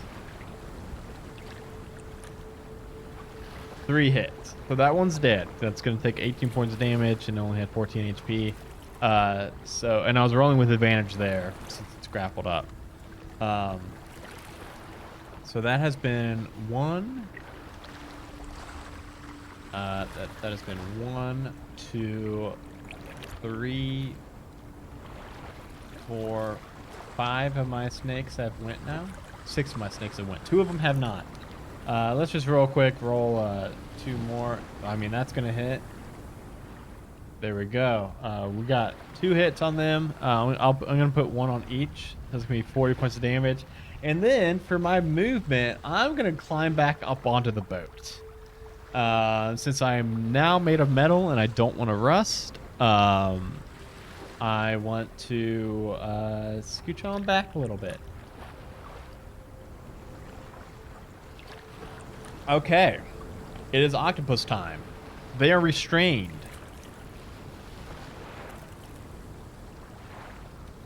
3 hits. So that one's dead. That's going to take 18 points of damage and only had 14 HP. And I was rolling with advantage there since it's grappled up. So that has been 1. That has been 1, 2, 3, 4, 5 of my snakes have went now. 6 of my snakes have went. 2 of them have not. Let's just roll quick. Roll 2 more. I mean, that's gonna hit. There we go. We got 2 hits on them. I'm gonna put 1 on each. That's gonna be 40 points of damage. And then for my movement, I'm gonna climb back up onto the boat. Since I am now made of metal and I don't want to rust, I want to scooch on back a little bit. Okay, it is octopus time. They are restrained.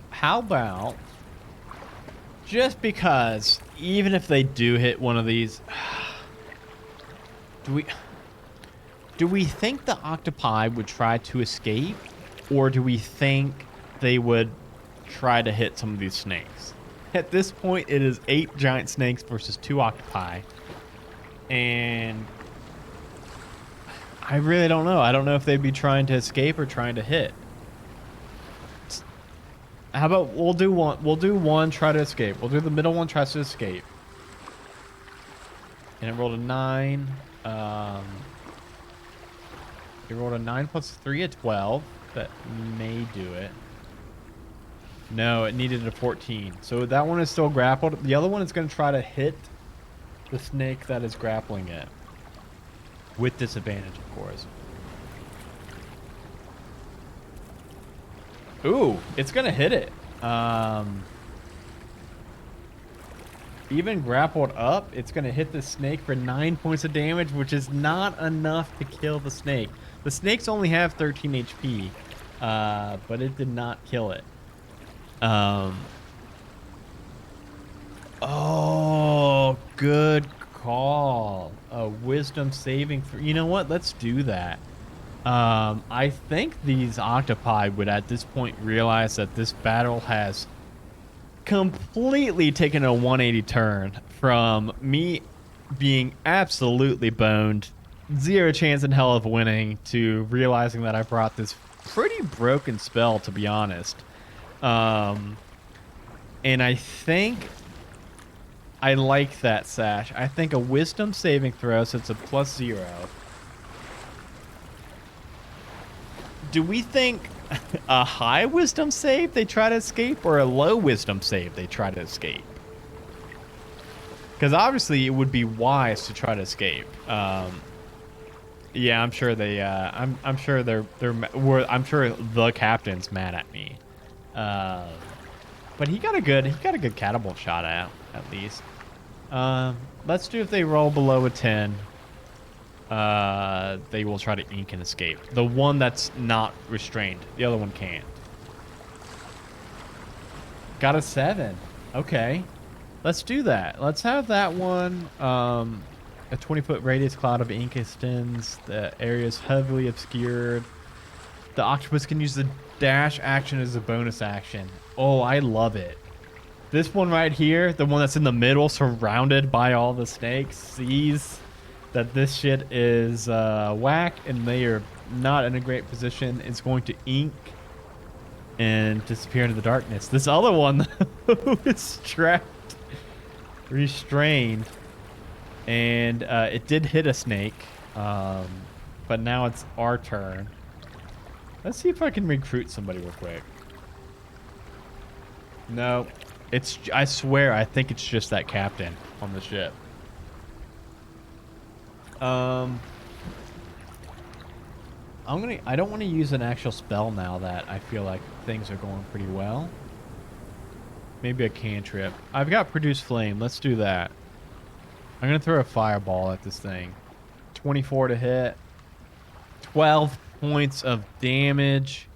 How about, just because, even if they do hit one of these, do we think the octopi would try to escape, or do we think they would try to hit some of these snakes? At this point, it is 8 giant snakes versus 2 octopi, and I really don't know. I don't know if they'd be trying to escape or trying to hit. How about we'll do one try to escape. We'll do the middle one tries to escape. And it rolled a 9. It rolled a 9 plus 3, a 12. That may do it. No, it needed a 14. So that one is still grappled. The other one is going to try to hit the snake that is grappling it. With disadvantage, of course. Ooh, it's going to hit it. Even grappled up, it's going to hit the snake for 9 points of damage, which is not enough to kill the snake. The snakes only have 13 HP, but it did not kill it. Oh, good call. A wisdom saving throw. You know what? Let's do that. I think these octopi would at this point realize that this battle has completely taken a 180 turn from me being absolutely boned, 0 chance in hell of winning, to realizing that I brought this pretty broken spell, to be honest. And I think I like that, Sash. I think a wisdom saving throw, so it's a +0. Do we think a high wisdom save they try to escape, or a low wisdom save they try to escape? Because obviously it would be wise to try to escape. Yeah, I'm sure they. I'm sure I'm sure the captain's mad at me. But he got a good catapult shot at least. Let's do if they roll below a 10. They will try to ink and escape. The one that's not restrained. The other one can't. Got a 7. Okay. Let's do that. Let's have that one. A 20-foot radius cloud of ink extends. The area is heavily obscured. The octopus can use the dash action as a bonus action. Oh, I love it. This one right here, the one that's in the middle, surrounded by all the snakes, sees that this shit is whack and they are not in a great position. It's going to ink and disappear into the darkness. This other one who is trapped, restrained, and it did hit a snake, but now it's our turn. Let's see if I can recruit somebody real quick. No, I swear, I think it's just that captain on the ship. I don't want to use an actual spell now that I feel like things are going pretty well. Maybe a cantrip. I've got Produce Flame. Let's do that. I'm going to throw a fireball at this thing. 24 to hit. 12 points of damage.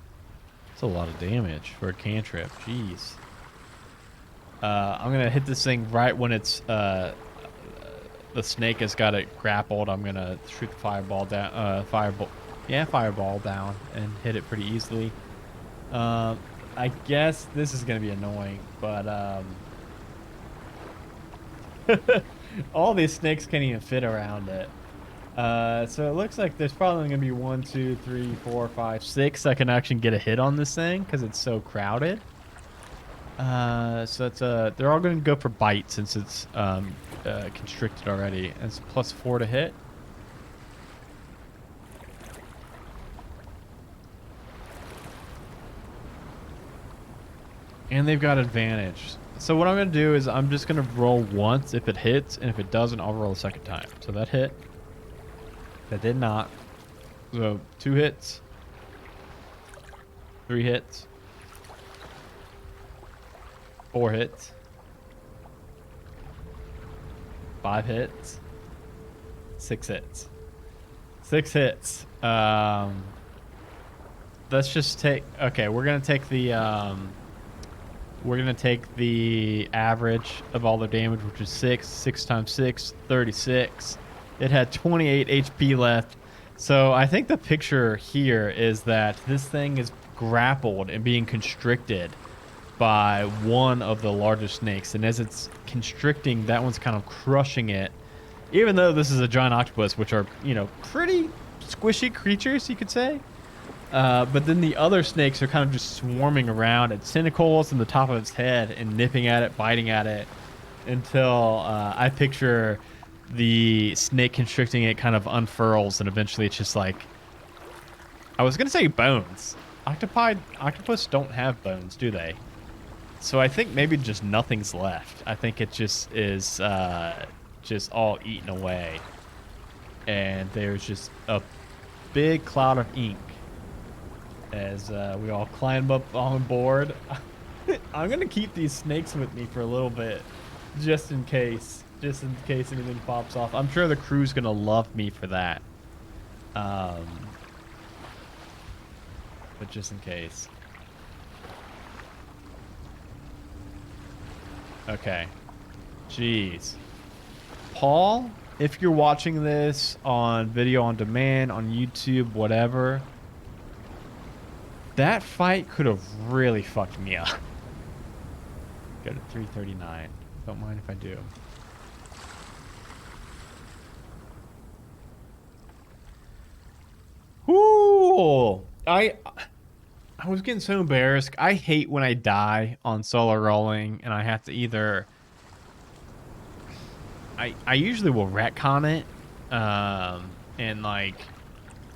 That's a lot of damage for a cantrip. Jeez. I'm gonna hit this thing right when it's the snake has got it grappled. I'm gonna shoot the fireball down. Fireball down and hit it pretty easily. I guess this is gonna be annoying, but all these snakes can't even fit around it. So it looks like there's probably going to be 1, 2, 3, 4, 5, 6 I can actually get a hit on this thing because it's so crowded. So it's they're all going to go for bite since it's constricted already. And it's +4 to hit. And they've got advantage. So what I'm going to do is I'm just going to roll once if it hits, and if it doesn't, I'll roll a second time. So that hit. That did not. So 2 hits. 3 hits. 4 hits. 5 hits. 6 hits. 6 hits. Let's just take... Okay, we're going to take the... We're going to take the average of all the damage, which is 6. 6 times 6, 36. It had 28 HP left. So I think the picture here is that this thing is grappled and being constricted by one of the largest snakes. And as it's constricting, that one's kind of crushing it. Even though this is a giant octopus, which are, you know, pretty squishy creatures, you could say. But then the other snakes are kind of just swarming around its tentacles and the top of its head and nipping at it, biting at it, until I picture the snake constricting it kind of unfurls, and eventually it's just like... I was going to say bones. Octopus don't have bones, do they? So I think maybe just nothing's left. I think it just is just all eaten away. And there's just a big cloud of ink as we all climb up on board. I'm going to keep these snakes with me for a little bit, just in case anything pops off. I'm sure the crew's going to love me for that. But just in case. Okay. Jeez. Paul, if you're watching this on video on demand, on YouTube, whatever, that fight could have really fucked me up. Go to 339. Don't mind if I do. Ooh! I was getting so embarrassed. I hate when I die on solo rolling and I have to either... I usually will retcon it and like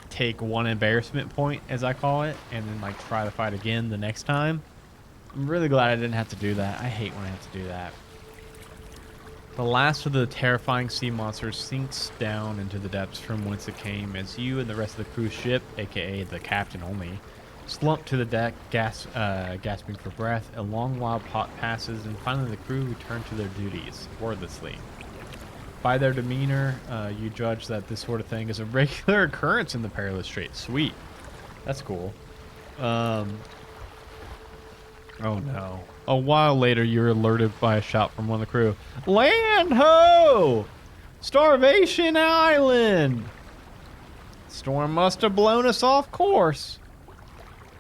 take one embarrassment point, as I call it, and then like try to fight again the next time. I'm really glad I didn't have to do that. I hate when I have to do that. The last of the terrifying sea monsters sinks down into the depths from whence it came as you and the rest of the cruise ship, aka the captain only, slump to the deck, gasping for breath. A long while passes, and finally the crew return to their duties, wordlessly. By their demeanor, you judge that this sort of thing is a regular occurrence in the perilous strait. Sweet. That's cool. Oh no. A while later, you're alerted by a shout from one of the crew. Land ho! Starvation Island! Storm must have blown us off course.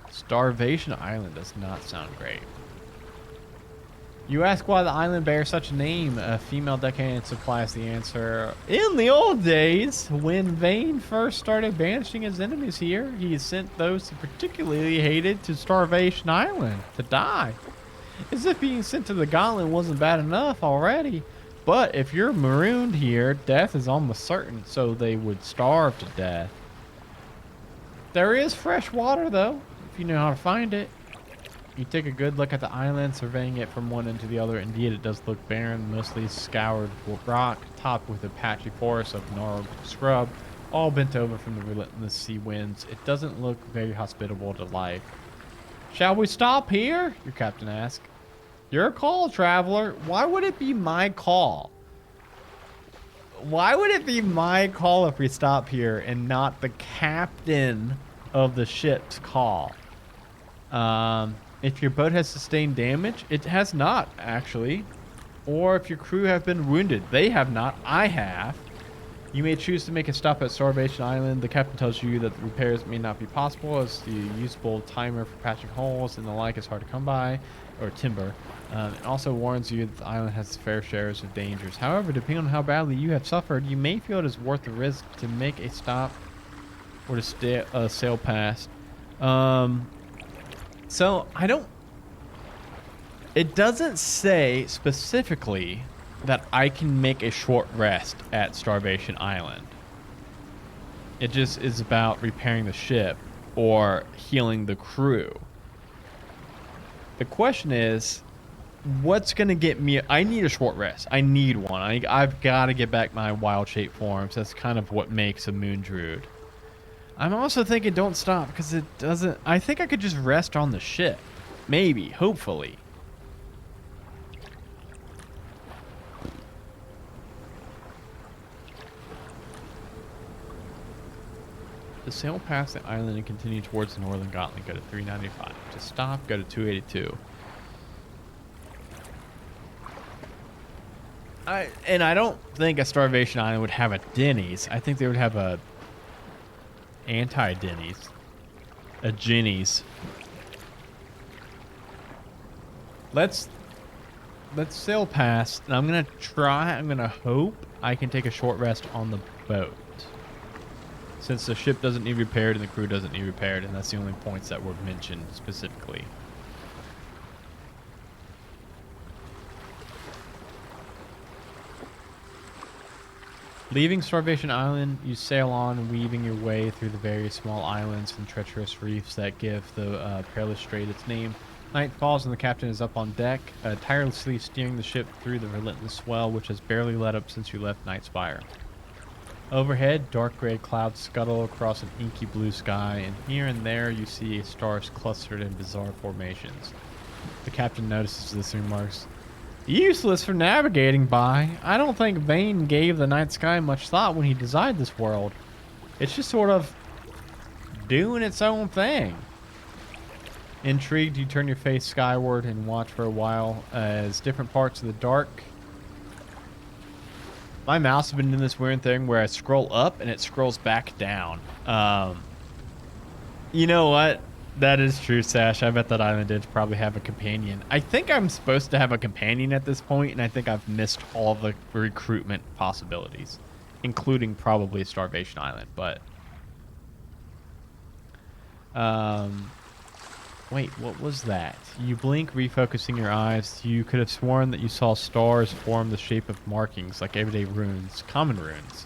Starvation Island does not sound great. You ask why the island bears such a name. A female deckhand supplies the answer. In the old days, when Vane first started banishing his enemies here, he sent those he particularly hated to Starvation Island to die. As if being sent to the Gauntlet wasn't bad enough already. But if you're marooned here, death is almost certain, so they would starve to death. There is fresh water, though, if you know how to find it. You take a good look at the island, surveying it from one end to the other. Indeed, it does look barren, mostly scoured rock, topped with a patchy forest of gnarled scrub, all bent over from the relentless sea winds. It doesn't look very hospitable to life. Shall we stop here? Your captain asked. Your call, traveler. Why would it be my call? Why would it be my call if we stop here and not the captain of the ship's call? If your boat has sustained damage, it has not, actually. Or if your crew have been wounded, they have not, I have. You may choose to make a stop at Starvation Island. The captain tells you that the repairs may not be possible as the usable timer for patching holes and the like is hard to come by, or timber. It also warns you that the island has its fair shares of dangers. However, depending on how badly you have suffered, you may feel it is worth the risk to make a stop or to sail past. So I don't... It doesn't say specifically that I can make a short rest at Starvation Island. It just is about repairing the ship or healing the crew. The question is, what's going to get me... I need a short rest. I need one. I've got to get back my wild shape forms. That's kind of what makes a Moon Druid. I'm also thinking don't stop because it doesn't... I think I could just rest on the ship. Maybe. Hopefully. To sail past the island and continue towards the northern Gauntlet, go to 395. To stop, go to 282. I don't think a Starvation Island would have a Denny's. I think they would have a anti-Denny's. A Jenny's. Let's sail past, and I'm gonna hope I can take a short rest on the boat. Since the ship doesn't need repaired and the crew doesn't need repaired, and that's the only points that were mentioned specifically. Leaving Starvation Island, you sail on, weaving your way through the various small islands and treacherous reefs that give the perilous strait its name. Night falls and the captain is up on deck, tirelessly steering the ship through the relentless swell which has barely let up since you left Night Spire. Overhead, dark gray clouds scuttle across an inky blue sky, and here and there you see stars clustered in bizarre formations. The captain notices this and remarks, "Useless for navigating by. I don't think Vane gave the night sky much thought when he designed this world. It's just sort of doing its own thing." Intrigued, you turn your face skyward and watch for a while as different parts of the dark... My mouse has been doing this weird thing where I scroll up and it scrolls back down. You know what? That is true, Sash. I bet that island did probably have a companion. I think I'm supposed to have a companion at this point, and I think I've missed all the recruitment possibilities, including probably Starvation Island, but... Wait, what was that? You blink, refocusing your eyes. You could have sworn that you saw stars form the shape of markings, like everyday runes, common runes.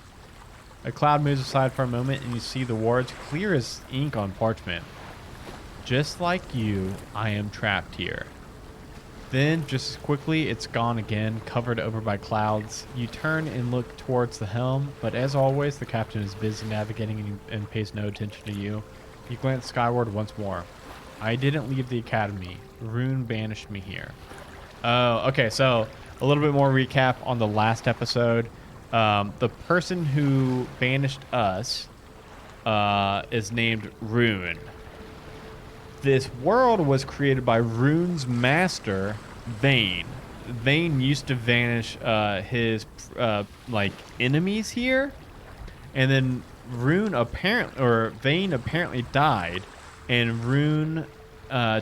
A cloud moves aside for a moment, and you see the words clear as ink on parchment. Just like you, I am trapped here. Then, just as quickly, it's gone again, covered over by clouds. You turn and look towards the helm, but as always, the captain is busy navigating and pays no attention to you. You glance skyward once more. I didn't leave the academy. Rune banished me here. Oh, okay, so a little bit more recap on the last episode. The person who banished us is named Rune. This world was created by Rune's master, Vane. Vane used to banish his enemies here, and then Vane apparently died, and Rune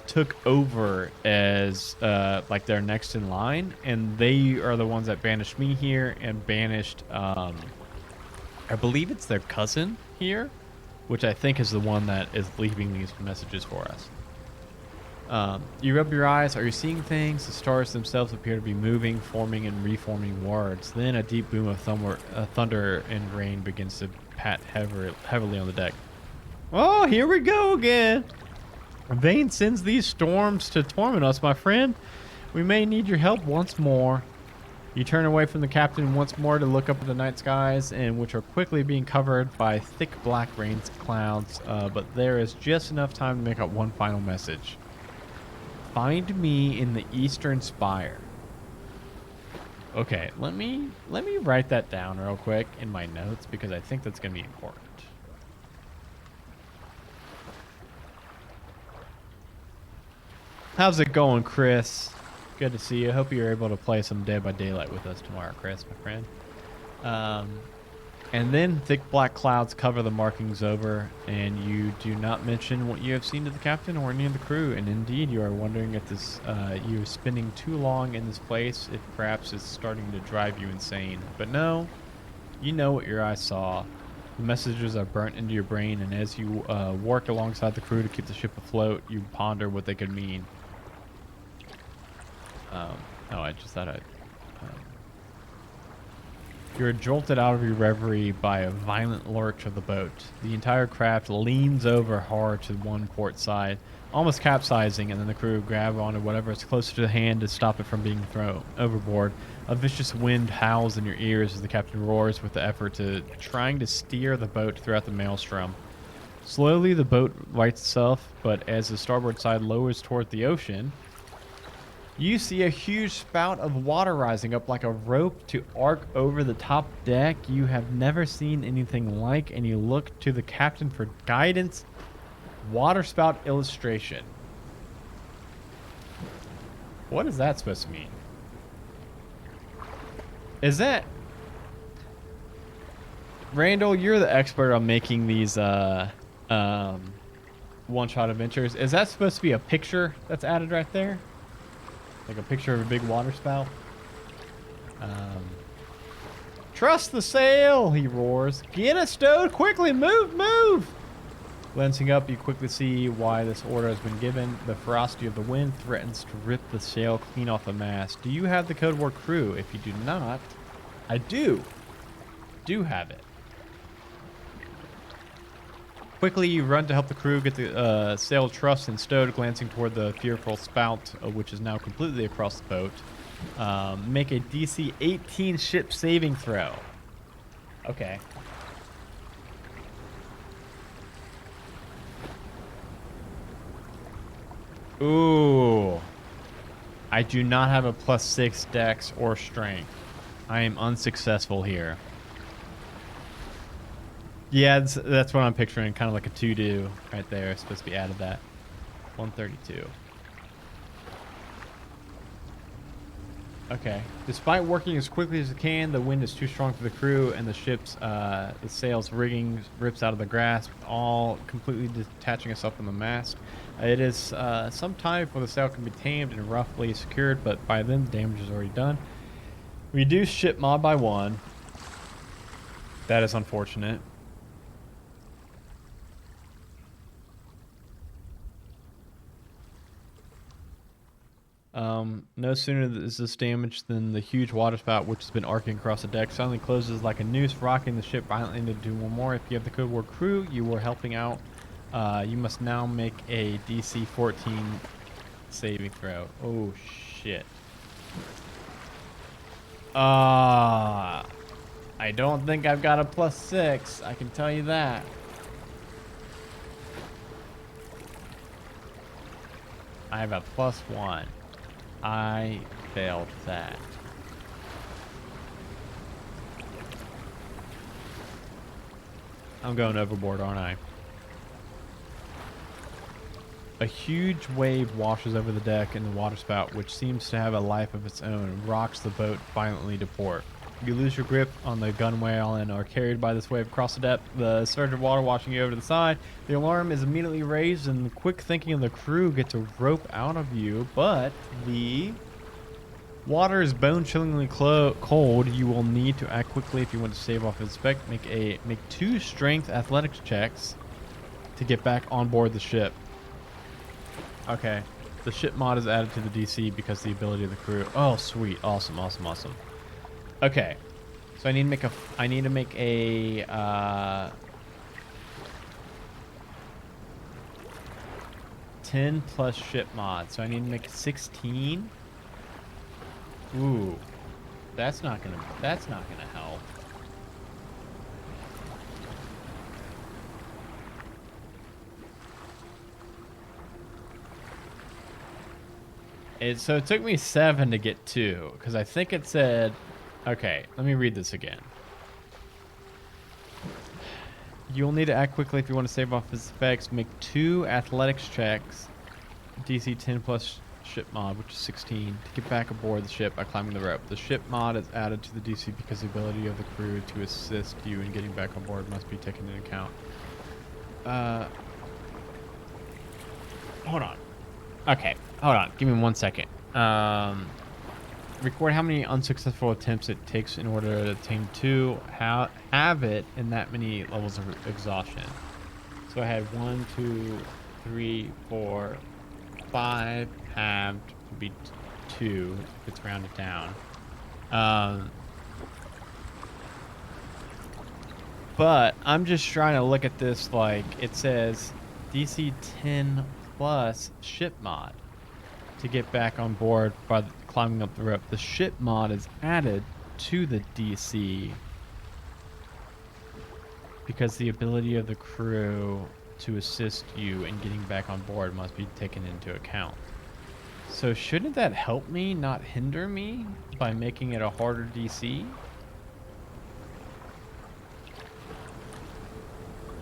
took over as their next in line, and they are the ones that banished me here and banished I believe it's their cousin here, which I think is the one that is leaving these messages for us. You rub your eyes. Are you seeing things? The stars themselves appear to be moving, forming and reforming words. Then a deep boom of thunder and rain begins to pat heavily on the deck. Oh, here we go again. Vane sends these storms to torment us, my friend. We may need your help once more. You turn away from the captain once more to look up at the night skies, and which are quickly being covered by thick black rain clouds, but there is just enough time to make out one final message. Find me in the Eastern Spire. Okay, let me write that down real quick in my notes because I think that's going to be important. How's it going, Chris? Good to see you. Hope you're able to play some Dead by Daylight with us tomorrow, Chris, my friend. And then thick black clouds cover the markings over, and you do not mention what you have seen to the captain or any of the crew. And indeed, you are wondering if this you're spending too long in this place, if perhaps it's starting to drive you insane. But no, you know what your eyes saw. The messages are burnt into your brain, and as you work alongside the crew to keep the ship afloat, you ponder what they could mean. Oh, I just thought I'd... You're jolted out of your reverie by a violent lurch of the boat. The entire craft leans over hard to one port side, almost capsizing, and then the crew grab onto whatever is closer to hand to stop it from being thrown overboard. A vicious wind howls in your ears as the captain roars with the effort to trying to steer the boat throughout the maelstrom. Slowly, the boat rights itself, but as the starboard side lowers toward the ocean, you see a huge spout of water rising up like a rope to arc over the top deck. You have never seen anything like, and you look to the captain for guidance. Water spout illustration. What is that supposed to mean? Is that... Randall, you're the expert on making these one-shot adventures. Is that supposed to be a picture that's added right there? Like a picture of a big water spout. Trust the sail, he roars. Get it stowed quickly, move, move! Glancing up, you quickly see why this order has been given. The ferocity of the wind threatens to rip the sail clean off the mast. Do you have the code word crew? If you do not, I do have it. Quickly, you run to help the crew get the sail trussed and stowed, glancing toward the fearful spout, which is now completely across the boat. Make a DC 18 ship saving throw. Okay. Ooh. I do not have a +6 dex or strength. I am unsuccessful here. Yeah, that's what I'm picturing. Kind of like a to-do right there. It's supposed to be added that. 132. Okay. Despite working as quickly as it can, the wind is too strong for the crew, and the ship's the sail's rigging rips out of the grasp, all completely detaching itself from the mast. It is some time before the sail can be tamed and roughly secured, but by then the damage is already done. Reduce ship mod by 1. That is unfortunate. No sooner is this damaged than the huge water spout, which has been arcing across the deck, suddenly closes like a noose, rocking the ship violently to do one more. If you have the code word crew, you are helping out. You must now make a DC 14 saving throw. Oh, shit. I don't think I've got a +6. I can tell you that. I have a +1. I failed that. I'm going overboard, aren't I? A huge wave washes over the deck and the water spout, which seems to have a life of its own, and rocks the boat violently to port. You lose your grip on the gunwale and are carried by this wave across the deck, the surge of water washing you over to the side. The alarm is immediately raised, and the quick thinking of the crew gets a rope out of you, but the water is bone-chillingly cold. You will need to act quickly if you want to save off his spec. Make 2 strength athletics checks to get back on board the ship. Okay, the ship mod is added to the DC because of the ability of the crew. Oh, sweet, awesome, awesome, awesome. Okay, so I need to make a 10 plus ship mod. So I need to make 16. Ooh, that's not gonna help. So it took me 7 to get 2, because I think it said, okay, let me read this again. You'll need to act quickly if you want to save off his effects. Make 2 athletics checks, DC 10 plus ship mod, which is 16, to get back aboard the ship by climbing the rope. The ship mod is added to the DC because the ability of the crew to assist you in getting back on board must be taken into account. Hold on. Okay, hold on. Give me 1 second. Record how many unsuccessful attempts it takes in order to attain 2. Have it in that many levels of exhaustion. So I had 1, 2, 3, 4, 5 halved would be 2 if it's rounded down. But I'm just trying to look at this like it says DC 10 plus ship mod to get back on board by climbing up the rope. The ship mod is added to the DC because the ability of the crew to assist you in getting back on board must be taken into account. So shouldn't that help me, not hinder me, by making it a harder DC?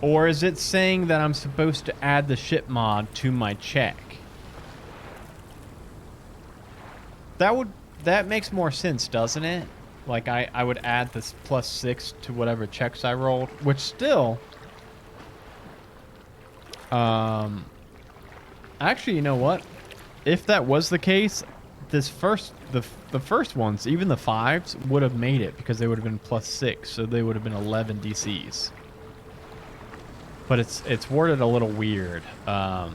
Or is it saying that I'm supposed to add the ship mod to my check? That makes more sense, doesn't it? Like I would add this +6 to whatever checks I rolled, which still actually, you know what? If that was the case, this the first ones, even the 5s, would have made it because they would have been +6, so they would have been 11 DCs. But it's worded a little weird. But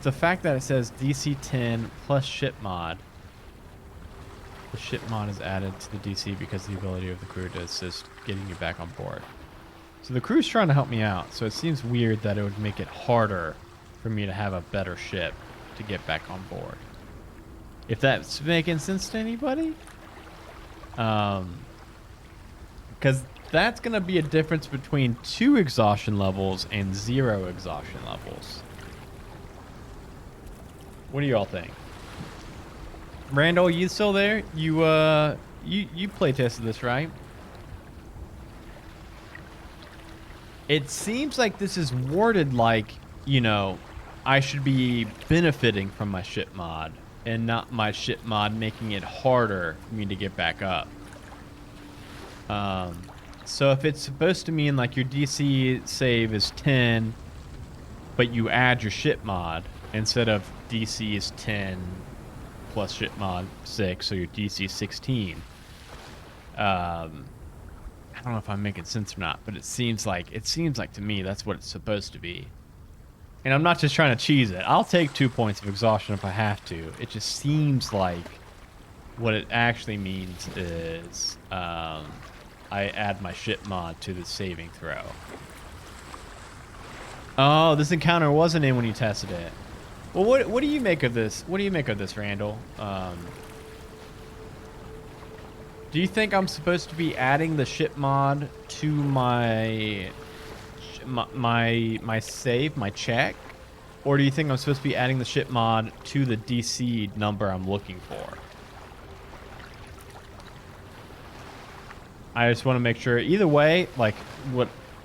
the fact that it says DC 10 plus ship mod, the ship mod is added to the DC because the ability of the crew to assist getting you back on board. So the crew's trying to help me out, so it seems weird that it would make it harder for me to have a better ship to get back on board. If that's making sense to anybody? Because that's going to be a difference between 2 exhaustion levels and 0 exhaustion levels. What do you all think? Randall, you still there? You play tested this, right? It seems like this is worded like, you know, I should be benefiting from my ship mod and not my ship mod making it harder for me to get back up. So if it's supposed to mean like your DC save is 10, but you add your ship mod instead of DC is 10 plus ship mod 6, so your DC 16. I don't know if I'm making sense or not, but it seems like to me that's what it's supposed to be. And I'm not just trying to cheese it. I'll take 2 points of exhaustion if I have to. It just seems like what it actually means is I add my ship mod to the saving throw. Oh, this encounter wasn't in when you tested it. Well, what do you make of this? What do you make of this, Randall? Do you think I'm supposed to be adding the ship mod to my save, my check? Or do you think I'm supposed to be adding the ship mod to the DC number I'm looking for? I just want to make sure. Either way, like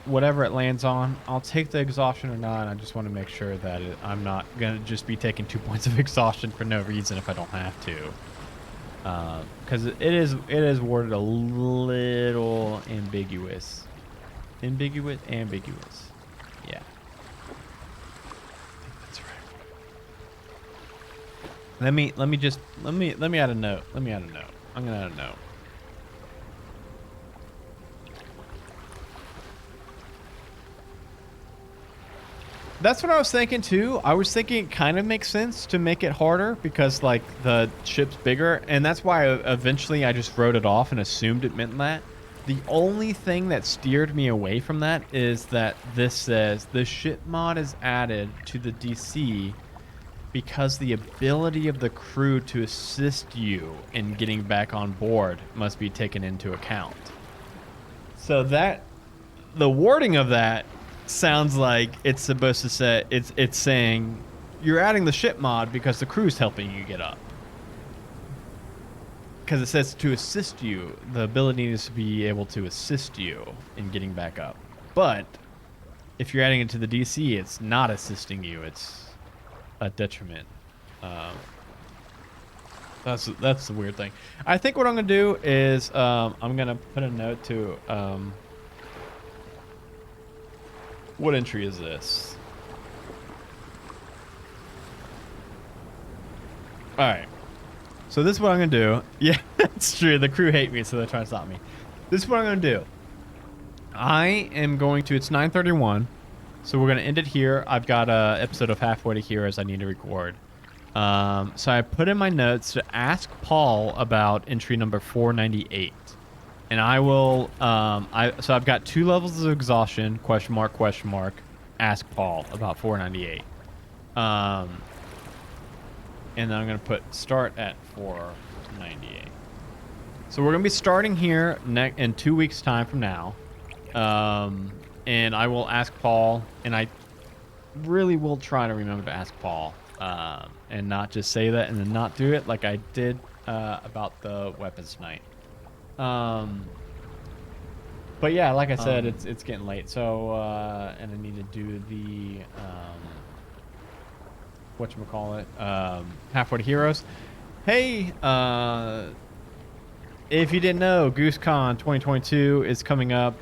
whatever it lands on, I'll take the exhaustion or not. I just want to make sure that I'm not going to just be taking 2 points of exhaustion for no reason if I don't have to. Because it is worded a little ambiguous. Ambiguous. Yeah. I think that's right. Let me add a note. I'm gonna add a note. That's what I was thinking too. I was thinking it kind of makes sense to make it harder because like the ship's bigger, and that's why eventually I just wrote it off and assumed it meant that. The only thing that steered me away from that is that this says the ship mod is added to the DC because the ability of the crew to assist you in getting back on board must be taken into account. So that the wording of that sounds like it's supposed to say it's saying you're adding the ship mod because the crew's helping you get up. Because it says to assist you, the ability is to be able to assist you in getting back up. But if you're adding it to the DC, it's not assisting you. It's a detriment. That's the weird thing. I think what I'm gonna do is I'm gonna put a note to what entry is this? All right. So this is what I'm gonna do. Yeah, that's true. The crew hate me, so they're trying to stop me. This is what I'm gonna do. I am going to. It's 9:31, so we're gonna end it here. I've got a episode of Halfway to Heroes I need to record. So I put in my notes to ask Paul about entry number 498, and I will. So I've got 2 levels of exhaustion. ? Ask Paul about 498. And then I'm going to put start at 498. So we're going to be starting here in 2 weeks' time from now. And I will ask Paul, and I really will try to remember to ask Paul, and not just say that and then not do it like I did about the weapons tonight. But yeah, like I said, it's getting late. So, and I need to do the... whatchamacallit, Halfway to Heroes. Hey, if you didn't know, GooseCon 2022 is coming up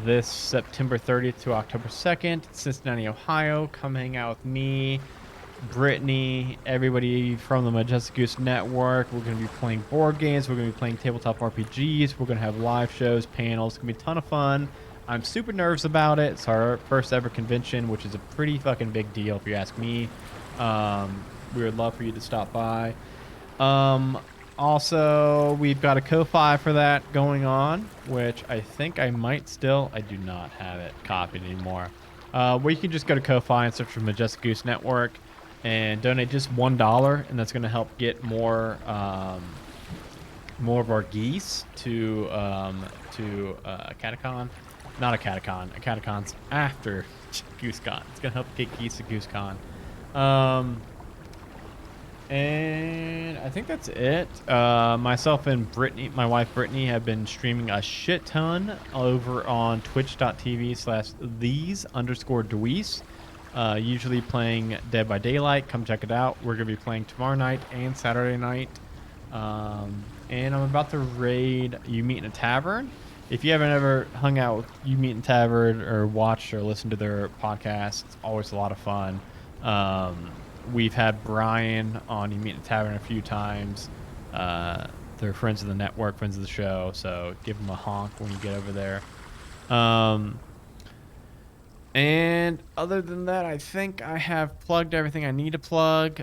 this September 30th to October 2nd, Cincinnati, Ohio. Come hang out with me, Brittany, everybody from the Majestic Goose Network. We're going to be playing board games. We're going to be playing tabletop RPGs. We're going to have live shows, panels. It's going to be a ton of fun. I'm super nervous about it. It's our first ever convention, which is a pretty fucking big deal if you ask me. We would love for you to stop by. Also, we've got a Ko-Fi for that going on, which I think I might still... I do not have it copied anymore. Where you can just go to Ko-Fi and search for Majestic Goose Network and donate just $1, and that's going to help get more of our geese to a Catacon. Not a Catacon. A Catacon's after GooseCon. It's going to help get geese to GooseCon. And I think that's it. Myself and Brittany, my wife Brittany, have been streaming a shit ton over on twitch.tv/these_Deweese. Usually playing Dead by Daylight. Come check it out. We're going to be playing tomorrow night and Saturday night. And I'm about to raid You Meet in a Tavern. If you haven't ever hung out with You Meet in a Tavern or watched or listened to their podcast, it's always a lot of fun. We've had Brian on You Meet in a Tavern a few times. They're friends of the network, friends of the show, so give them a honk when you get over there. And other than that, I think I have plugged everything I need to plug.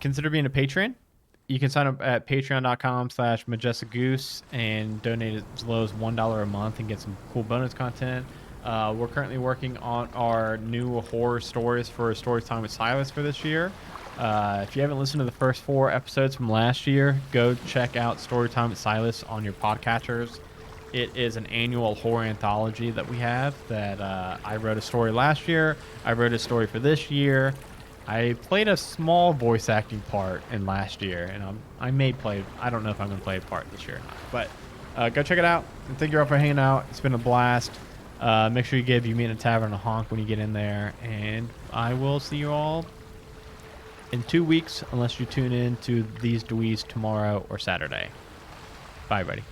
Consider being a patron. You can sign up at patreon.com/majesticgoose and donate as low as $1 a month and get some cool bonus content. We're currently working on our new horror stories for Storytime with Silas for this year. If you haven't listened to the first 4 episodes from last year, go check out Storytime with Silas on your podcatchers. It is an annual horror anthology that we have that I wrote a story last year. I wrote a story for this year. I played a small voice acting part in last year, and I may play... I don't know if I'm going to play a part this year or not. But go check it out. And thank you all for hanging out. It's been a blast. Make sure you give You Meet in a Tavern a honk when you get in there. And I will see you all in 2 weeks, unless you tune in to These Dewees tomorrow or Saturday. Bye, everybody.